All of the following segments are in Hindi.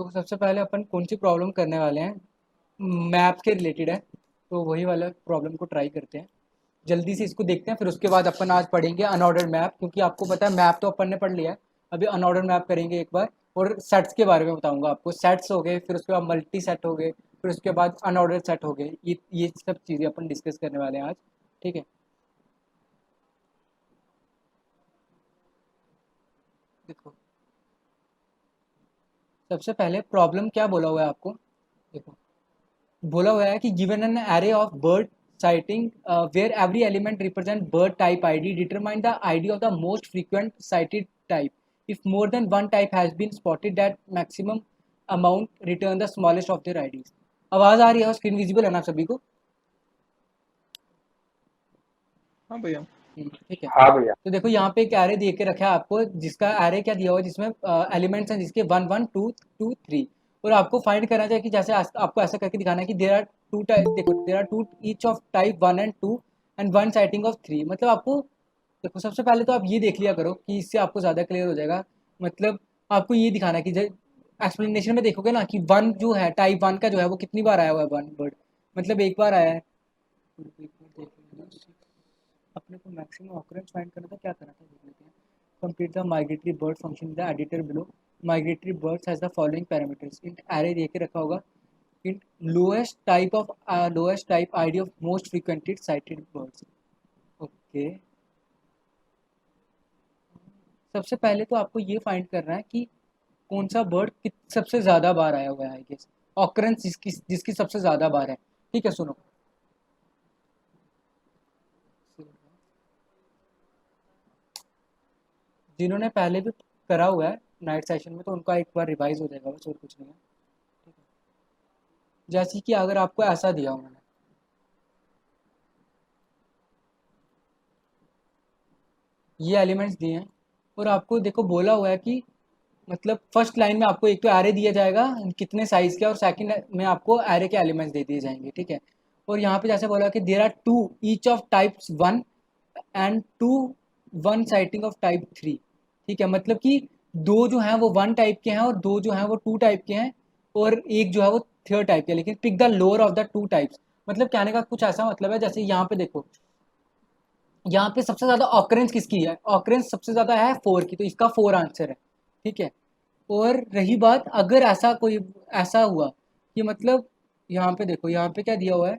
तो सबसे पहले अपन कौन सी प्रॉब्लम करने वाले हैं, मैप के रिलेटेड है। तो वही वाला प्रॉब्लम को ट्राई करते हैं, जल्दी से इसको देखते हैं। फिर उसके बाद अपन आज पढ़ेंगे अनऑर्डर्ड मैप, क्योंकि आपको पता है मैप तो अपन ने पढ़ लिया है। अभी अनऑर्डर्ड मैप करेंगे एक बार, और सेट्स के बारे में बताऊंगा आपको। सेट्स हो गए, फिर उसके बाद मल्टी सेट हो गए, फिर उसके बाद अनऑर्डर्ड सेट हो गए। ये सब चीज़ें अपन डिस्कस करने वाले हैं आज। ठीक है, देखो सबसे पहले प्रॉब्लम क्या बोला हुआ है आपको। देखो बोला हुआ है कि given an array of bird sighting where every element represent bird type id, determine the id of the most frequent sighted type. If more than one type has been spotted, that maximum amount return the smallest of their ids. आवाज आ रही है, स्क्रीन विजिबल है ना सभी को? हाँ भैया। ठीक है। हाँ भैया। तो देखो यहाँ पे एक एरे दे के रखा है आपको, जिसका एरे क्या दिया हुआ है, जिसमें एलिमेंट्स हैं जिसके 1 1 2 2 3। और आपको फाइंड करना चाहिए कि जैसे आपको ऐसा करके दिखाना है कि देर आर टू टाइप, देखो there are two each of type 1 and 2 and one sighting of 3। मतलब आपको देखो सबसे पहले तो आप ये देख लिया करो कि इससे आपको ज़्यादा क्लियर हो जाएगा। मतलब आपको ये दिखाना है कि जब एक्सप्लेनेशन में देखोगे ना कि वन जो है, टाइप 1 का जो है वो कितनी बार आया हुआ है वन वर्ड, मतलब एक बार आया है। अपने को मैक्सिमम ऑकरेंस फाइंड करना था, क्या करना था देख लेते हैं। Complete the migratory bird function in the editor below. Migratory birds has the following parameters. In array दे के रखा होगा। In lowest type ID of most frequented sighted birds. Okay, सबसे पहले तो आपको ये फाइंड करना है कि कौन सा बर्ड सबसे ज़्यादा बार आया हुआ है, आई गेस ऑकरेंस जिसकी जिसकी सबसे ज़्यादा बार है। ठीक है, सुनो। जिन्होंने पहले भी करा हुआ है नाइट सेशन में, तो उनका एक बार रिवाइज हो जाएगा बस, और कुछ नहीं है। ठीक है, जैसे कि अगर आपको ऐसा दिया उन्होंने, ये एलिमेंट्स दिए हैं, और आपको देखो बोला हुआ है कि मतलब फर्स्ट लाइन में आपको एक तो एरे दिया जाएगा कितने साइज के, और सेकंड में आपको एरे के एलिमेंट्स दे दिए जाएंगे। ठीक है, और यहाँ पे जैसे बोला कि there are two each of types 1 and 2 one sighting of type 3। ठीक है, मतलब कि दो जो हैं वो 1 टाइप के हैं, और दो जो हैं वो 2 टाइप के हैं, और एक जो है वो 3rd टाइप के है। लेकिन pick the lower of the 2 types, मतलब कहने का कुछ ऐसा मतलब है, जैसे यहाँ पे देखो, यहाँ पे सबसे ज़्यादा ऑकरेंस किसकी है, ऑकरेंस सबसे ज़्यादा है 4 की, तो इसका 4 आंसर है। ठीक है, और रही बात अगर ऐसा कोई ऐसा हुआ कि मतलब यहाँ पे देखो, यहाँ पे क्या दिया हुआ है,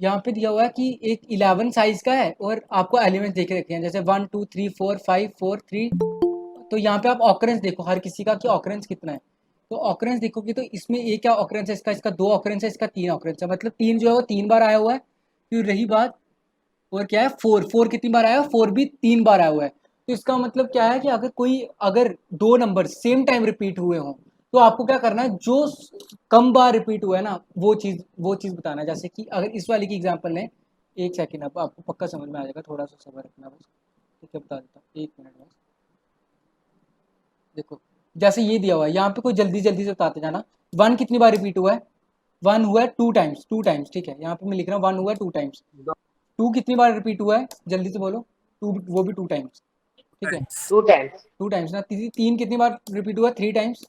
यहाँ पे दिया हुआ है कि एक 11 साइज का है, और आपको एलिमेंट्स देखे रखे हैं जैसे 1 2 3 4 5 4 3। तो यहाँ पे आप ऑकरेंस देखो हर किसी का कि ऑकरेंस कितना है। तो ऑकरेंस देखोगे तो इसमें ये क्या ऑकरेंस है, इसका इसका 2 ऑकरेंस है, इसका 3 ऑकरेंस है, मतलब 3 जो है वो 3 बार आया हुआ है। फिर रही बात, और क्या है, 4 कितनी बार आया है, 4 भी 3 बार आया हुआ है। तो इसका मतलब क्या है कि अगर दो नंबर सेम टाइम रिपीट हुए हों, तो आपको क्या करना है, जो कम बार रिपीट हुआ है ना वो चीज़ बताना है। जैसे कि अगर इस वाले की एग्जांपल लें, एक सेकेंड, आपको पक्का समझ में आ जाएगा, थोड़ा सा सब्र रखना बस। ठीक है, बता देता हूँ, एक मिनट बस। देखो जैसे ये दिया हुआ है, यहाँ पे कोई जल्दी जल्दी से बताते जाना। वन कितनी बार रिपीट हुआ है, वन हुआ है 2 टाइम्स, 2 टाइम्स। ठीक है, यहाँ पे मैं लिख रहा हूँ वन हुआ है 2 टाइम्स। टू कितनी बार रिपीट हुआ है, जल्दी से बोलो। टू, वो भी 2 टाइम्स। ठीक है, 2 टाइम्स। 2 टाइम्स ना। तीन कितनी बार रिपीट हुआ है, 3 टाइम्स।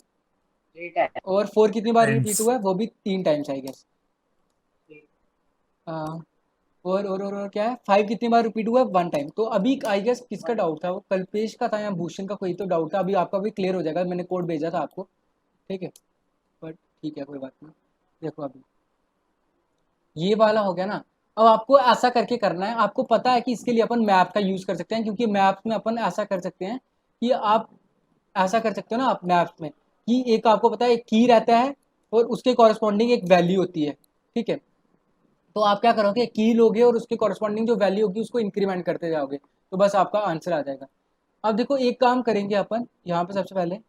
3 टाइम्स। और 4 कितनी बार रिपीट हुआ है, वो भी 3 टाइम्स, आई गेस। और क्या है, 5 कितनी बार रिपीट हुआ है, 1 टाइम। तो अभी आई गेस किसका डाउट था, वो कल्पेश का था या भूषण का, कोई तो डाउट था। अभी आपका भी क्लियर हो जाएगा, मैंने कोड भेजा था आपको। ठीक है, बट ठीक है, कोई बात नहीं। देखो अभी ये वाला हो गया ना। अब आपको ऐसा करके करना है, आपको पता है कि इसके लिए अपन मैप का यूज़ कर सकते हैं, क्योंकि मैप्स में अपन ऐसा कर सकते हैं कि आप ऐसा कर सकते हो ना, आप मैप्स में कि एक आपको पता है एक की रहता है, और उसके कॉरस्पॉन्डिंग एक वैल्यू होती है। ठीक है, तो आप क्या करोगे, की लोगे और उसके कॉरस्पॉन्डिंग जो वैल्यू होगी उसको इंक्रीमेंट करते जाओगे, तो बस आपका आंसर आ जाएगा। अब देखो एक काम करेंगे अपन यहाँ पे, सबसे पहले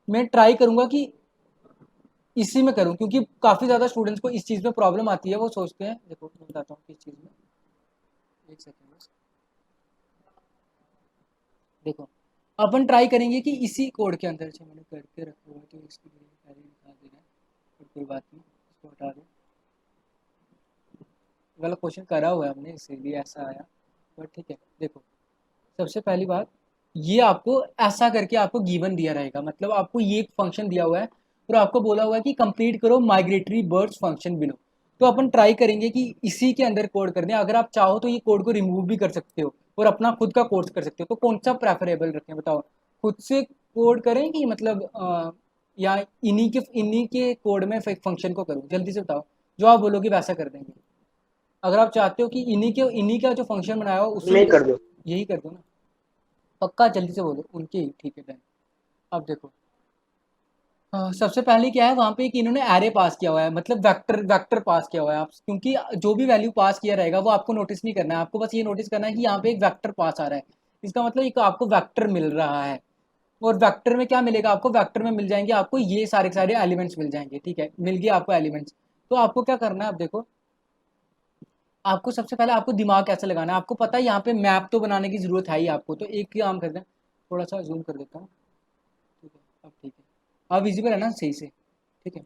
मैं ट्राई करूंगा कि इसी में करूं, क्योंकि काफ़ी ज़्यादा स्टूडेंट्स को इस चीज़ में प्रॉब्लम आती है। वो सोचते हैं, देखो मैं बताता हूँ किस चीज़ में, एक सेकेंड बस। देखो अपन ट्राई करेंगे कि इसी कोड के अंदर से मैंने करके रखा हुआ है, तो इसकी पहले निकाल देना है, और कोई बात नहीं, इसको हटा दें। वाला क्वेश्चन करा हुआ है हमने, इसीलिए ऐसा आया। बट ठीक है, देखो सबसे पहली बात, ये आपको ऐसा करके आपको गिवन दिया रहेगा, मतलब आपको ये एक फंक्शन दिया हुआ है, और आपको बोला हुआ है कि कंप्लीट करो माइग्रेटरी बर्ड्स फंक्शन बिलो। तो अपन ट्राई करेंगे कि इसी के अंदर कोड कर दें। अगर आप चाहो तो ये कोड को रिमूव भी कर सकते हो और अपना खुद का कोर्स कर सकते हो। तो कौन सा प्रेफरेबल रखें बताओ, खुद से कोड करें कि मतलब या इन्हीं के कोड में फंक्शन को करूँ? जल्दी से बताओ, जो आप बोलोगे वैसा कर देंगे। अगर आप चाहते हो कि इन्हीं का जो फंक्शन बनाया हो उसी नहीं कर दो। यही कर दो ना, पक्का? जल्दी से बोलो, उनके ही, ठीक है डन। अब देखो, सबसे पहले क्या है, वहाँ पे एक इन्होंने एरे पास किया हुआ है, मतलब वेक्टर वेक्टर पास किया हुआ है। आप क्योंकि जो भी वैल्यू पास किया रहेगा वो आपको नोटिस नहीं करना है, आपको बस ये नोटिस करना है कि यहाँ पे एक वेक्टर पास आ रहा है। इसका मतलब एक आपको वेक्टर मिल रहा है। और वेक्टर में क्या मिलेगा आपको? वेक्टर में मिल जाएंगे आपको ये सारे के सारे एलिमेंट्स मिल जाएंगे, ठीक है, मिल गया आपको एलिमेंट्स। तो आपको क्या करना है, अब देखो, आपको सबसे पहले आपको दिमाग कैसे लगाना है, आपको पता है यहाँ पे मैप तो बनाने की जरूरत है ही आपको। तो एक काम करते हैं, थोड़ा सा जूम कर देता हूँ, ठीक है, अब ठीक है, अब विजिबल है ना सही से, ठीक है।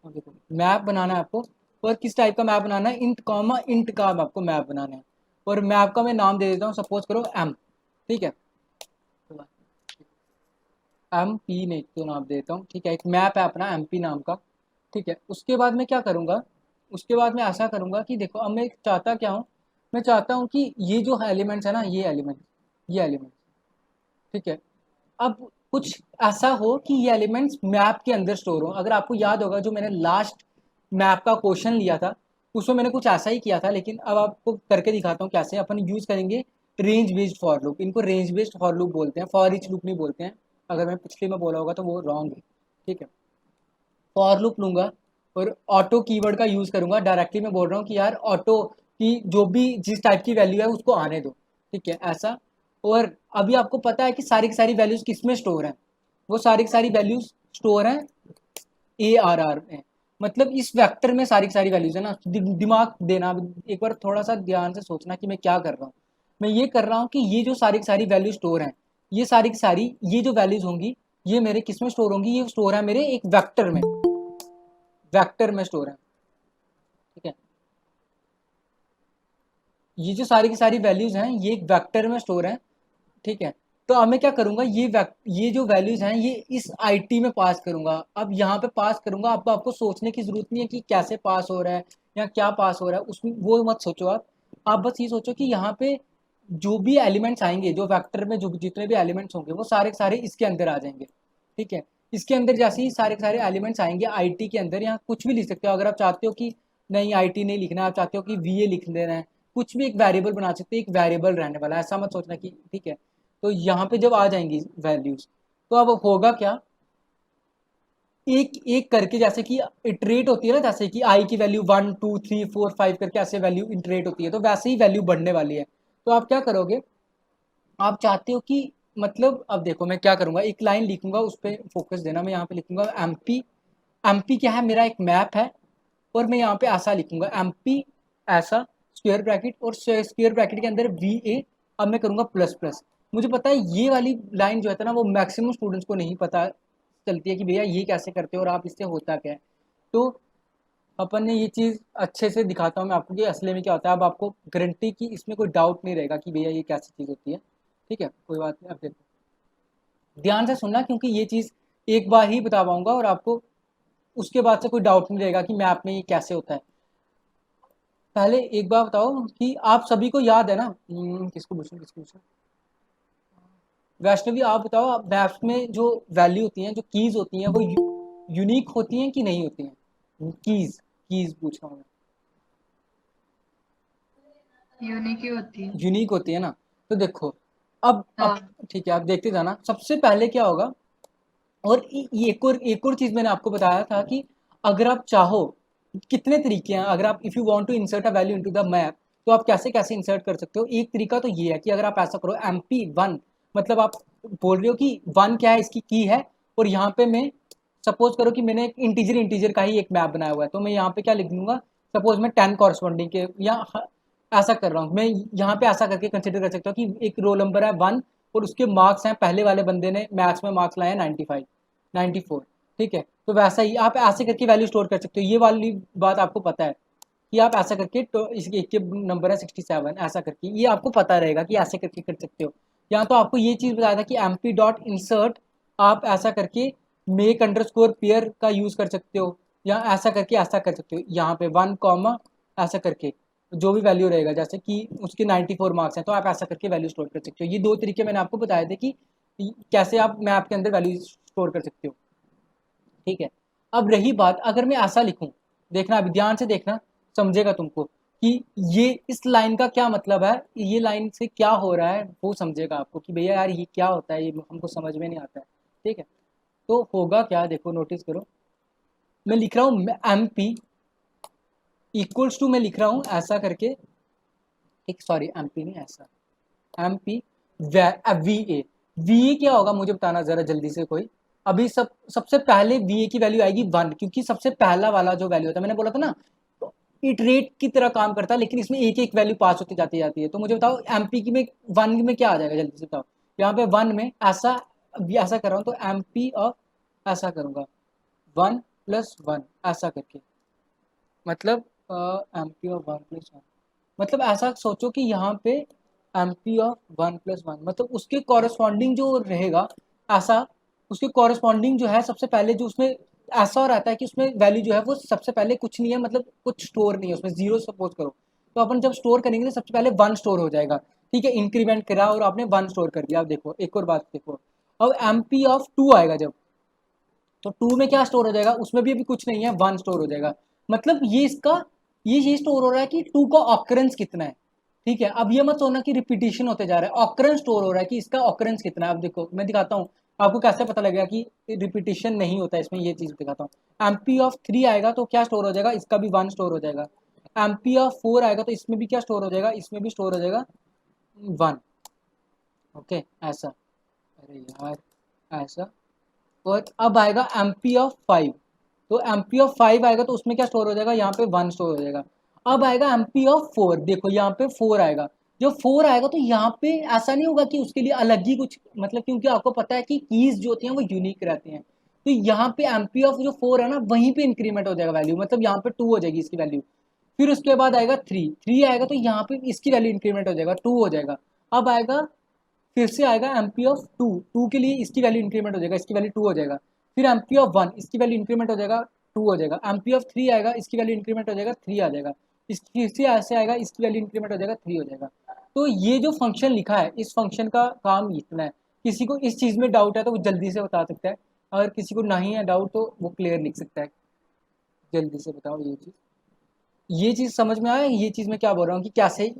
अब देखो, मैप बनाना है आपको। और किस टाइप का मैप बनाना है? इंट कॉमा इंट का आपको मैप बनाना है। और मैप का मैं नाम दे देता हूँ, सपोज करो एम, ठीक है, एम पी नहीं तो नाम देता हूँ, ठीक है। एक मैप है अपना एम पी नाम का, ठीक है। उसके बाद मैं क्या करूँगा, उसके बाद मैं ऐसा करूँगा कि देखो, अब मैं चाहता क्या हूँ, मैं चाहता हूँ कि ये जो एलिमेंट्स है ना, ये एलिमेंट, ठीक है। अब कुछ ऐसा हो कि ये एलिमेंट्स मैप के अंदर स्टोर हो। अगर आपको याद होगा जो मैंने लास्ट मैप का क्वेश्चन लिया था, उसमें मैंने कुछ ऐसा ही किया था, लेकिन अब आपको करके दिखाता हूँ कैसे। अपन यूज़ करेंगे रेंज बेस्ड फॉर लूप। इनको रेंज बेस्ड फॉर लूप बोलते हैं, फॉर ईच लूप नहीं बोलते हैं। अगर मैं पिछले में बोला होगा तो वो रॉन्ग है, ठीक है। फॉर लूप लूंगा और ऑटो कीवर्ड का यूज़ करूंगा। डायरेक्टली मैं बोल रहा हूँ कि यार ऑटो की जो भी जिस टाइप की वैल्यू है उसको आने दो, ठीक है, ऐसा। और अभी आपको पता है कि सारी की सारी वैल्यूज किस में स्टोर हैं? वो सारी की सारी वैल्यूज स्टोर हैं ARR में। मतलब इस वेक्टर में सारी की सारी वैल्यूज है ना। दिमाग देना, एक बार थोड़ा सा ध्यान से सोचना कि मैं क्या कर रहा हूँ। मैं ये कर रहा हूँ कि ये जो सारी की सारी वैल्यू स्टोर हैं, ये सारी की सारी ये जो वैल्यूज होंगी, ये मेरे किस में स्टोर होंगी? ये स्टोर है मेरे एक वेक्टर में स्टोर है, ठीक है। ये जो सारी की सारी वैल्यूज हैं ये एक वेक्टर में स्टोर है, ठीक है। तो अब मैं क्या करूंगा, ये जो वैल्यूज हैं ये इस आईटी में पास करूंगा। अब यहाँ पे पास करूंगा, अब आपको सोचने की जरूरत नहीं है कि कैसे पास हो रहा है या क्या पास हो रहा है, उसमें वो मत सोचो। आप बस ये सोचो कि यहाँ पे जो भी एलिमेंट्स आएंगे, जो वेक्टर में जो जितने भी एलिमेंट्स होंगे वो सारे के सारे इसके अंदर आ जाएंगे, ठीक है। इसके अंदर जैसे ही सारे के सारे एलिमेंट्स आएंगे आईटी के अंदर, यहाँ कुछ भी लिख सकते हो। अगर आप चाहते हो कि नहीं आईटी नहीं लिखना, आप चाहते हो कि वीए लिख देना है, कुछ भी एक वेरिएबल बना सकते हैं, एक वेरिएबल रहने वाला है, ऐसा मत सोचना कि, ठीक है। तो यहाँ पे जब आ जाएंगी वैल्यूज, तो अब होगा क्या, एक एक करके, जैसे कि इटरेट होती है ना, जैसे कि आई की वैल्यू 1 2 3 4 5 करके ऐसे वैल्यू इटरेट होती है, तो वैसे ही वैल्यू बढ़ने वाली है। तो आप क्या करोगे, आप चाहते हो कि मतलब, अब देखो मैं क्या करूंगा, एक लाइन लिखूंगा, उस पर फोकस देना। मैं यहाँ पे लिखूंगा एमपी। एमपी क्या है, मेरा एक मैप है। और मैं यहाँ पे ऐसा लिखूंगा एमपी, ऐसा स्क्वायर ब्रैकेट, और स्क्वायर ब्रैकेट के अंदर VA। अब मैं करूंगा प्लस प्लस। मुझे पता है ये वाली लाइन जो है ना, वो मैक्सिमम स्टूडेंट्स को नहीं पता चलती है कि भैया ये कैसे करते हो और आप इससे होता क्या है। तो अपन ने ये चीज़ अच्छे से दिखाता हूँ मैं आपको कि असली में क्या होता है। अब आपको गारंटी की इसमें कोई डाउट नहीं रहेगा कि भैया ये कैसी चीज़ होती है, ठीक है, कोई बात नहीं। अब देखो, ध्यान से सुनना, क्योंकि ये चीज़ एक बार ही बता पाऊंगा और आपको उसके बाद से कोई डाउट नहीं रहेगा कि मैप में ये कैसे होता है। पहले एक बार बताओ कि आप सभी को याद है ना, किसको पूछूं, वैष्णवी आप बताओ, मैप्स में जो वैल्यू होती हैं, जो कीज होती हैं, वो यूनिक होती हैं कि नहीं होती हैं? कीज कीज पूछ रहा हूँ मैं। यूनिक ही होती है। यूनिक होती है ना। तो देखो, अब हाँ। ठीक है, आप देखते जाना, सबसे पहले क्या होगा। और ये एक और चीज़ मैंने आपको बताया था कि अगर आप चाहो, कितने तरीके हैं, अगर आप if you want to insert a value into the map, तो आप कैसे कैसे इंसर्ट कर सकते हो। एक तरीका तो ये है कि अगर आप ऐसा करो MP1, मतलब आप बोल रहे हो कि 1 क्या है, इसकी की है। और यहाँ पे मैं सपोज करो कि मैंने एक इंटीजर इंटीजर का ही एक मैप बनाया हुआ है, तो मैं यहाँ पे क्या लिख दूंगा, सपोज मैं 10 कॉरस्पॉन्डिंग के, या ऐसा कर रहा हूँ मैं, यहाँ पे ऐसा करके कंसिडर कर सकता हूँ कि एक रोल नंबर है 1, और उसके मार्क्स हैं, पहले वाले बंदे ने मैथ्स में मार्क्स लाए हैं 95 94, ठीक है। तो वैसा ही आप ऐसे करके वैल्यू स्टोर कर सकते हो। ये वाली बात आपको पता है कि आप ऐसा करके, तो इसके एक के नंबर है 67, ऐसा करके ये आपको पता रहेगा कि ऐसे करके कर सकते हो। यहाँ तो आपको ये चीज़ बताया था कि MP.insert आप ऐसा करके मेक अंडरस्कोर पेयर का यूज़ कर सकते हो, या ऐसा करके ऐसा कर सकते हो, यहाँ पे 1 कॉमा ऐसा करके जो भी वैल्यू रहेगा, जैसे कि उसके 94 मार्क्स हैं तो आप ऐसा करके वैल्यू स्टोर कर सकते हो। ये 2 तरीके मैंने आपको बताए थे कि कैसे आप मैप के अंदर वैल्यू स्टोर कर सकते हो, ठीक है। अब रही बात, अगर मैं ऐसा लिखूं, देखना अभी ध्यान से देखना, समझेगा तुमको कि ये इस लाइन का क्या मतलब है, ये लाइन से क्या हो रहा है वो समझेगा आपको कि भैया यार ये क्या होता है, ये हमको समझ में नहीं आता है, ठीक है। तो होगा क्या, देखो नोटिस करो, मैं लिख रहा हूँ एम पी इक्वल्स टू, मैं लिख रहा हूँ ऐसा करके, एक सॉरी एम पी नहीं ऐसा, M P V A, V A क्या होगा मुझे बताना जरा जल्दी से कोई। अभी सबसे पहले वी ए की वैल्यू आएगी 1, क्योंकि सबसे पहला वाला जो वैल्यू होता है, मैंने बोला था ना, इटरेट की तरह काम करता है, लेकिन इसमें एक एक वैल्यू पास होती जाती जाती है। तो मुझे बताओ एम पी की में 1 में क्या आ जाएगा, जल्दी से बताओ। यहाँ पे 1 में ऐसा, ऐसा कर रहा हूँ तो एम पी ऑफ ऐसा करूँगा 1 प्लस 1 ऐसा करके, मतलब एम पी ऑफ 1 प्लस 1, मतलब ऐसा सोचो कि यहाँ पे एम पी ऑफ 1 प्लस 1, मतलब उसके कॉरस्पॉन्डिंग जो रहेगा ऐसा, उसके कॉरस्पॉन्डिंग जो है सबसे पहले जो उसमें ऐसा रहता है कि उसमें वैल्यू जो है वो सबसे पहले कुछ नहीं है, मतलब कुछ स्टोर नहीं है उसमें, जीरो सपोज करो, तो अपन जब स्टोर करेंगे तो सबसे पहले 1 स्टोर हो जाएगा, ठीक है। इंक्रीमेंट करा और आपने 1 स्टोर कर दिया। अब देखो एक और बात देखो, अब एम पी ऑफ 2 आएगा जब, तो 2 में क्या स्टोर हो जाएगा, उसमें भी अभी कुछ नहीं है, 1 स्टोर हो जाएगा। मतलब ये इसका ये स्टोर हो रहा है कि 2 का ऑकरेंस कितना है, ठीक है। अब ये मत सोचना कि रिपीटिशन होते जा रहा है, ऑकरेंस स्टोर हो रहा है कि इसका ऑकरेंस कितना है। अब देखो मैं दिखाता हूँ आपको कैसे पता लगेगा कि रिपीटिशन नहीं होता है इसमें, ये चीज दिखाता हूँ। एम पी ऑफ 3 आएगा तो क्या स्टोर हो जाएगा, इसका भी 1 स्टोर हो जाएगा। एम पी ऑफ 4 आएगा तो इसमें भी क्या स्टोर हो जाएगा, इसमें भी स्टोर हो जाएगा 1, ओके ऐसा, अरे यार ऐसा। और अब आएगा एम पी ऑफ 5, तो एम पी ऑफ 5 आएगा तो उसमें क्या स्टोर हो जाएगा, यहाँ पे 1 स्टोर हो जाएगा। अब आएगा एम पी ऑफ 4, देखो यहाँ पे 4 आएगा, जब 4 आएगा तो यहाँ पे ऐसा नहीं होगा कि उसके लिए अलग ही कुछ, मतलब क्योंकि आपको पता है कि कीज जो होती हैं वो यूनिक रहती हैं, तो यहाँ पे एम पी ऑफ जो 4 है ना वहीं पे इंक्रीमेंट हो जाएगा वैल्यू, मतलब यहाँ पे 2 हो जाएगी इसकी वैल्यू। फिर उसके बाद आएगा 3, 3 आएगा तो यहाँ पे इसकी वैल्यू इंक्रीमेंट हो जाएगा, 2 हो जाएगा। अब आएगा, फिर से आएगा एम पी ऑफ 2, 2 के लिए इसकी वैल्यू इंक्रीमेंट हो जाएगा, इसकी वैल्यू 2 हो जाएगा। फिर एम पी ऑफ 1, इसकी वैल्यू इंक्रीमेंट हो जाएगा, 2 हो जाएगा। एम पी ऑफ 3 आएगा, इसकी वैल्यू इंक्रीमेंट हो जाएगा, 3 आ जाएगा। इसकी फिर से ऐसे आएगा, इसकी वैल्यू इंक्रीमेंट हो जाएगा, 3 हो जाएगा। तो ये जो फंक्शन लिखा है, इस फंक्शन का काम इतना है। किसी को इस चीज़ में डाउट है तो वो जल्दी से बता सकता है, अगर किसी को नहीं है डाउट तो वो क्लियर लिख सकता है। जल्दी से बताओ ये चीज़ समझ में आया, ये चीज़ मैं क्या बोल रहा हूँ कि कैसे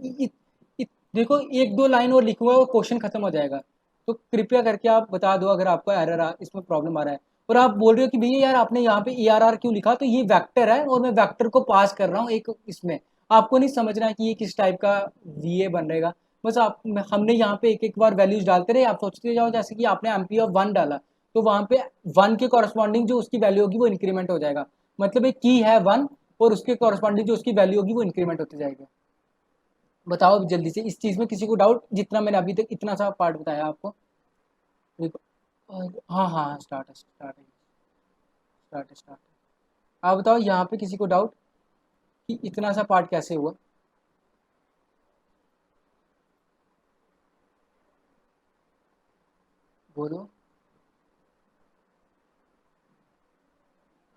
देखो एक दो लाइन और लिखूंगा और क्वेश्चन खत्म हो जाएगा। तो कृपया करके आप बता दो अगर आपको इसमें प्रॉब्लम आ रहा है। और आप बोल रहे हो कि भैया यार आपने यहाँ पे ए आर आर क्यों लिखा, तो ये वेक्टर है और मैं वेक्टर को पास कर रहा हूँ एक इसमें, आपको नहीं समझना है कि ये किस टाइप का वी ए बन रहेगा। बस आप, हमने यहाँ पे एक एक बार वैल्यूज डालते रहे, आप सोचते जाओ, जैसे कि आपने एम पी ऑफ 1 डाला तो वहाँ पे 1 के कॉरस्पॉन्डिंग जो उसकी वैल्यू होगी वो इंक्रीमेंट हो जाएगा, मतलब एक की है 1 और उसके कॉरस्पॉन्डिंग जो उसकी वैल्यू होगी वो इंक्रीमेंट होती जाएगी। बताओ अब जल्दी से, इस चीज़ में किसी को डाउट, जितना मैंने अभी तक इतना सा पार्ट बताया आपको। देखो हाँ हाँ स्टार्ट है, स्टार्ट है, स्टार्ट है, स्टार्ट है। आप बताओ यहाँ पे किसी को डाउट कि इतना सा पार्ट कैसे हुआ। बोलो,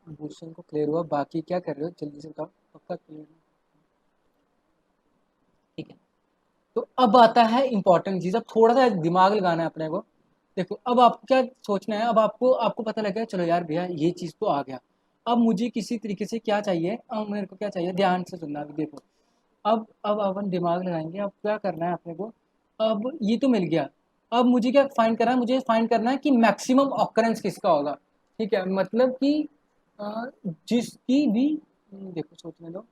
क्वेश्चन को क्लियर हुआ, बाकी क्या कर रहे हो जल्दी से बताओ, पक्का क्लियर है? ठीक है। तो अब आता है इंपॉर्टेंट चीज़, अब थोड़ा सा दिमाग लगाना है अपने को। देखो अब आपको क्या सोचना है, अब आपको आपको पता लग गया, चलो यार भैया ये चीज़ तो आ गया, अब मुझे किसी तरीके से क्या चाहिए, अब मेरे को क्या चाहिए, ध्यान से सुनना अभी देखो। अब अपन दिमाग लगाएंगे, अब क्या करना है अपने को। अब ये तो मिल गया, अब मुझे क्या फाइंड करना है, मुझे फाइंड करना है कि मैक्सिमम ऑकरेंस किसका होगा, ठीक है। मतलब कि जिसकी भी, देखो सोचने दो,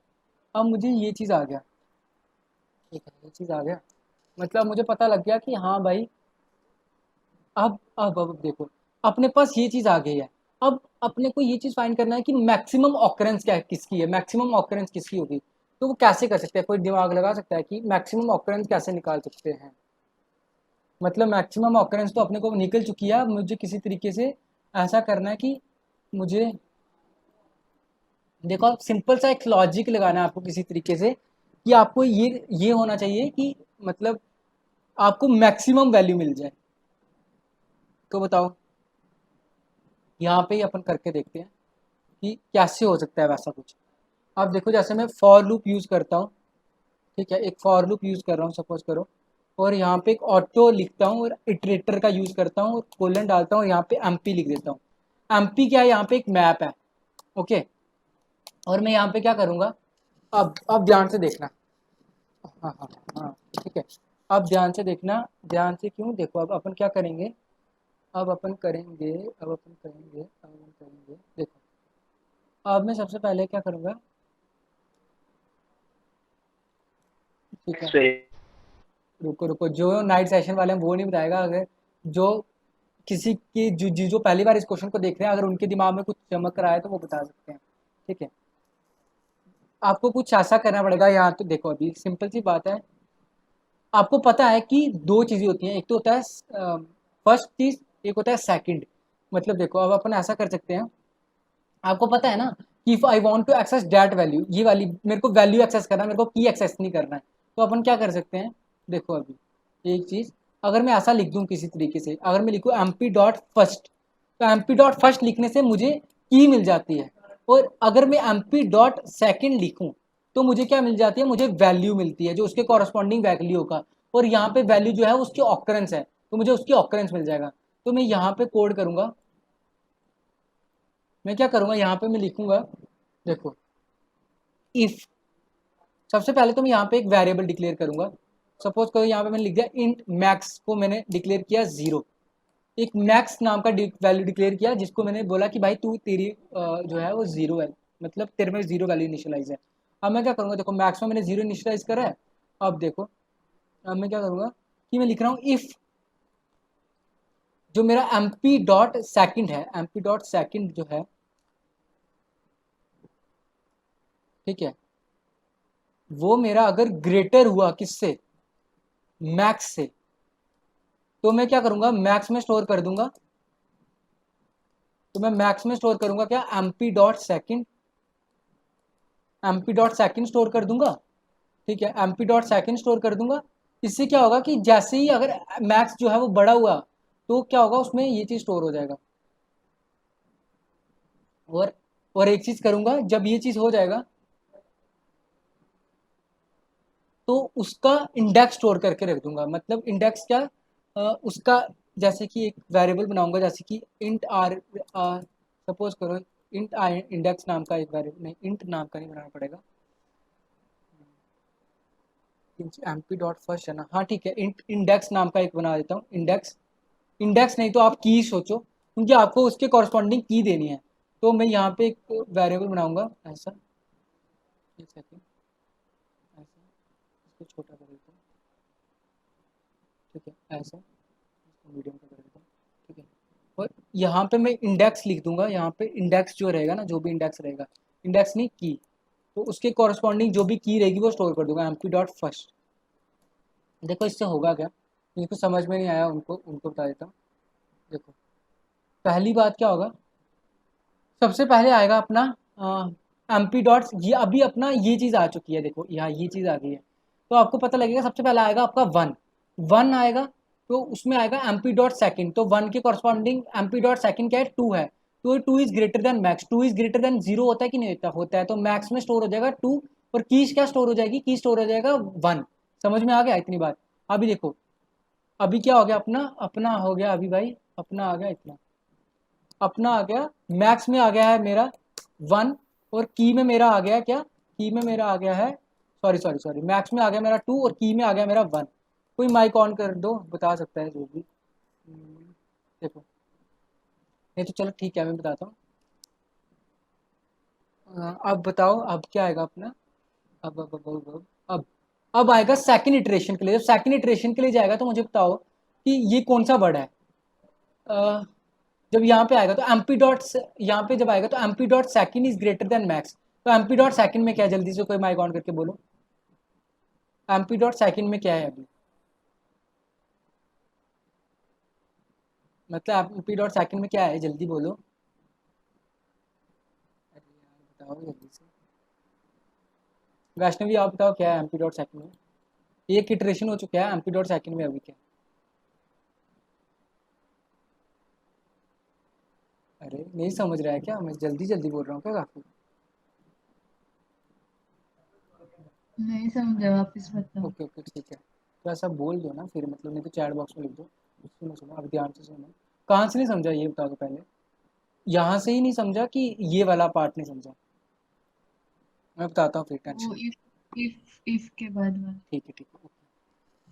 अब मुझे ये चीज़ आ गया, ठीक है ये चीज़ आ गया, मतलब मुझे पता लग गया कि हाँ भाई, अब देखो अपने पास ये चीज़ आ गई है। अब अपने को ये चीज़ फाइंड करना है कि मैक्सिमम ऑकरेंस क्या किसकी है, मैक्सिमम ऑकरेंस किसकी होगी। तो वो कैसे कर सकते हैं, कोई दिमाग लगा सकता है कि मैक्सिमम ऑकरेंस कैसे निकाल सकते हैं। मतलब मैक्सिमम ऑकरेंस तो अपने को निकल चुकी है, मुझे किसी तरीके से ऐसा करना है कि मुझे, देखो सिंपल सा एक लॉजिक लगाना है आपको किसी तरीके से कि आपको ये होना चाहिए कि मतलब आपको मैक्सिमम वैल्यू मिल जाए। तो बताओ यहाँ पे ही अपन करके देखते हैं कि कैसे हो सकता है वैसा कुछ। अब देखो जैसे मैं फॉर लूप यूज़ करता हूँ, ठीक है, एक फॉर लूप यूज़ कर रहा हूँ सपोज करो, और यहाँ पे एक ऑटो लिखता हूँ और इटरेटर का यूज़ करता हूँ और कोलन डालता हूँ और यहाँ पे एमपी लिख देता हूँ। एमपी क्या है, यहाँ पे एक मैप है, ओके। और मैं यहाँ पे क्या करूँगा, अब ध्यान से देखना, हाँ हाँ हाँ, ठीक है। अब ध्यान से देखना, ध्यान से क्यों, देखो अब अपन क्या करेंगे, अब अपन करेंगे देखो। अब मैं सबसे पहले क्या करूँगा, ठीक है, सही। रुको रुको, जो नाइट सेशन वाले हैं वो नहीं बताएगा, अगर जो किसी की जो पहली बार इस क्वेश्चन को देख रहे हैं, अगर उनके दिमाग में कुछ चमक रहा है तो वो बता सकते हैं, ठीक है। आपको कुछ ऐसा करना पड़ेगा, यहाँ तो देखो अभी सिंपल सी बात है, आपको पता है कि दो चीज़ें होती हैं, एक तो होता है फर्स्ट चीज़, एक होता है सेकंड। मतलब देखो अब अपन ऐसा कर सकते हैं, आपको पता है ना कि if I want to access that value, ये वाली मेरे को वैल्यू एक्सेस करना है, मेरे को की एक्सेस नहीं करना है, तो अपन क्या कर सकते हैं, देखो अभी एक चीज़, अगर मैं ऐसा लिख दूं किसी तरीके से, अगर मैं लिखूँ एम पी डॉट फर्स्ट, तो एम पी डॉट फर्स्ट लिखने से मुझे की मिल जाती है, और अगर मैं एम पी डॉट सेकेंड लिखूँ तो मुझे क्या मिल जाती है, मुझे वैल्यू मिलती है जो उसके कॉरस्पॉन्डिंग वैल्यू होगा, और यहाँ पे वैल्यू जो है उसकी ऑकरेंस है, तो मुझे उसकी ऑकरेंस मिल जाएगा। तो मैं यहाँ पे कोड करूँगा, मैं क्या करूँगा, यहाँ पे मैं लिखूँगा, देखो इफ, सबसे पहले तो मैं यहाँ पे एक वेरिएबल डिक्लेयर करूँगा, सपोज करो यहाँ पे मैंने लिख दिया इंट मैक्स को मैंने डिक्लेयर किया 0, एक मैक्स नाम का वैल्यू डिक्लेयर किया जिसको मैंने बोला कि भाई तू तेरी जो है वो 0 है, मतलब तेरे में 0 वैल्यू इनिशियलाइज है। अब मैं क्या करूँगा, देखो मैक्स में मैंने 0 इनिशियलाइज करा है। अब देखो, अब मैं क्या करूँगा कि मैं लिख रहा हूँ इफ, जो मेरा एम पी डॉट सेकेंड है, एम पी डॉट सेकेंड जो है, ठीक है, वो मेरा अगर ग्रेटर हुआ किससे, मैक्स से, तो मैं क्या करूँगा, मैक्स में स्टोर कर दूंगा, तो मैं मैक्स में स्टोर करूँगा क्या, M P dot second, M P dot second store कर दूंगा, ठीक है, M P dot second store कर दूंगा। इससे क्या होगा कि जैसे ही अगर मैक्स जो है वो बड़ा हुआ, तो क्या होगा उसमें ये चीज़ स्टोर हो जाएगा। और और एक चीज़ करूँगा, जब ये चीज़ हो जाएगा तो उसका इंडेक्स स्टोर करके रख दूंगा, मतलब इंडेक्स क्या, उसका, जैसे कि एक वेरिएबल बनाऊंगा, जैसे कि इंट आर, सपोज करो इंट इंडेक्स नाम का एक वेरिएबल, नहीं इंट नाम का नहीं बनाना पड़ेगा, एम पी डॉट फर्स्ट है ना, हाँ ठीक है, इंट इंडेक्स नाम का एक बना देता हूँ, इंडेक्स, इंडेक्स नहीं तो आप की सोचो, क्योंकि आपको उसके कॉरस्पॉन्डिंग की देनी है। तो मैं यहाँ पे एक वेरिएबल बनाऊंगा ऐसा, एक सेकेंड, ऐसा, इसको छोटा कर देता हूँ, ठीक है, ऐसा, इसको मीडियम का कर देता हूँ, ठीक है। और यहाँ पे मैं इंडेक्स लिख दूंगा, यहाँ पे इंडेक्स जो रहेगा ना, जो भी इंडेक्स रहेगा, इंडेक्स नहीं की, तो उसके कॉरस्पॉन्डिंग जो भी की रहेगी वो स्टोर कर दूंगा एम पी डॉट फर्स्ट। देखो इससे होगा क्या, जिनको समझ में नहीं आया उनको उनको बता देता हूँ। देखो पहली बात क्या होगा, सबसे पहले आएगा अपना एम पी डॉट्स, ये अभी अपना ये चीज़ आ चुकी है, देखो यहाँ ये चीज़ आ गई है, तो आपको पता लगेगा सबसे पहले आएगा आपका वन, वन आएगा, तो उसमें आएगा एम पी डॉट सेकेंड, तो वन के corresponding M P dot second क्या है, टू है, तो two is greater than max, two is greater than zero होता है कि नहीं होता, होता है, तो मैक्स में स्टोर हो जाएगा टू, और कीज क्या स्टोर हो जाएगी, की स्टोर हो जाएगा वन। समझ में आ गया इतनी बात। अभी देखो, अभी क्या हो गया अपना, अपना हो गया अभी भाई, अपना आ गया इतना, अपना आ गया, मैक्स में आ गया है मेरा वन, और की में मेरा आ गया क्या, की में मेरा आ गया है, सॉरी सॉरी सॉरी, मैक्स में आ गया मेरा टू और की में आ गया मेरा वन। कोई माइक ऑन कर दो, बता सकता है जो भी। देखो, नहीं तो चलो ठीक है मैं बताता हूँ। अब बताओ अब क्या आएगा अपना, अब आएगा सेकंड इटरेशन के लिए, जब सेकंड इटरेशन के लिए जाएगा तो मुझे बताओ कि ये कौन सा वर्ड है। अ, जब यहाँ पे आएगा तो एमपी डॉट, यहाँ पे जब आएगा तो MP dot second is greater than max, तो एमपी डॉट सेकेंड में क्या है, जल्दी से कोई माइक ऑन करके बोलो, एमपी डॉट सेकेंड में क्या है अभी, मतलब एमपी डॉट सेकेंड में क्या है, जल्दी बोलो, अरे यार बताओ जल्दी से, वैष्णवी आप बताओ क्या है एमपी डॉट सेकेंड में, एक इटरेशन हो चुका है, एमपी डॉट सेकेंड में अभी क्या, अरे नहीं समझ रहा है क्या? मैं जल्दी जल्दी बोल रहा हूँ क्या काफ़ी? नहीं समझा, वापस बताओ। ओके ओके ठीक है, तो ऐसा बोल दो ना फिर, मतलब नहीं तो चैट बॉक्स में लिख दो। सुनो सुनो, अब ध्यान से सुनो। कहाँ से नहीं समझा ये बता दो पहले। यहाँ से ही नहीं समझा कि ये वाला पार्ट नहीं समझा? मैं बताता हूँ फिर, वो टेंशन। इफ के बाद वाला। ठीक है ठीक है ओके।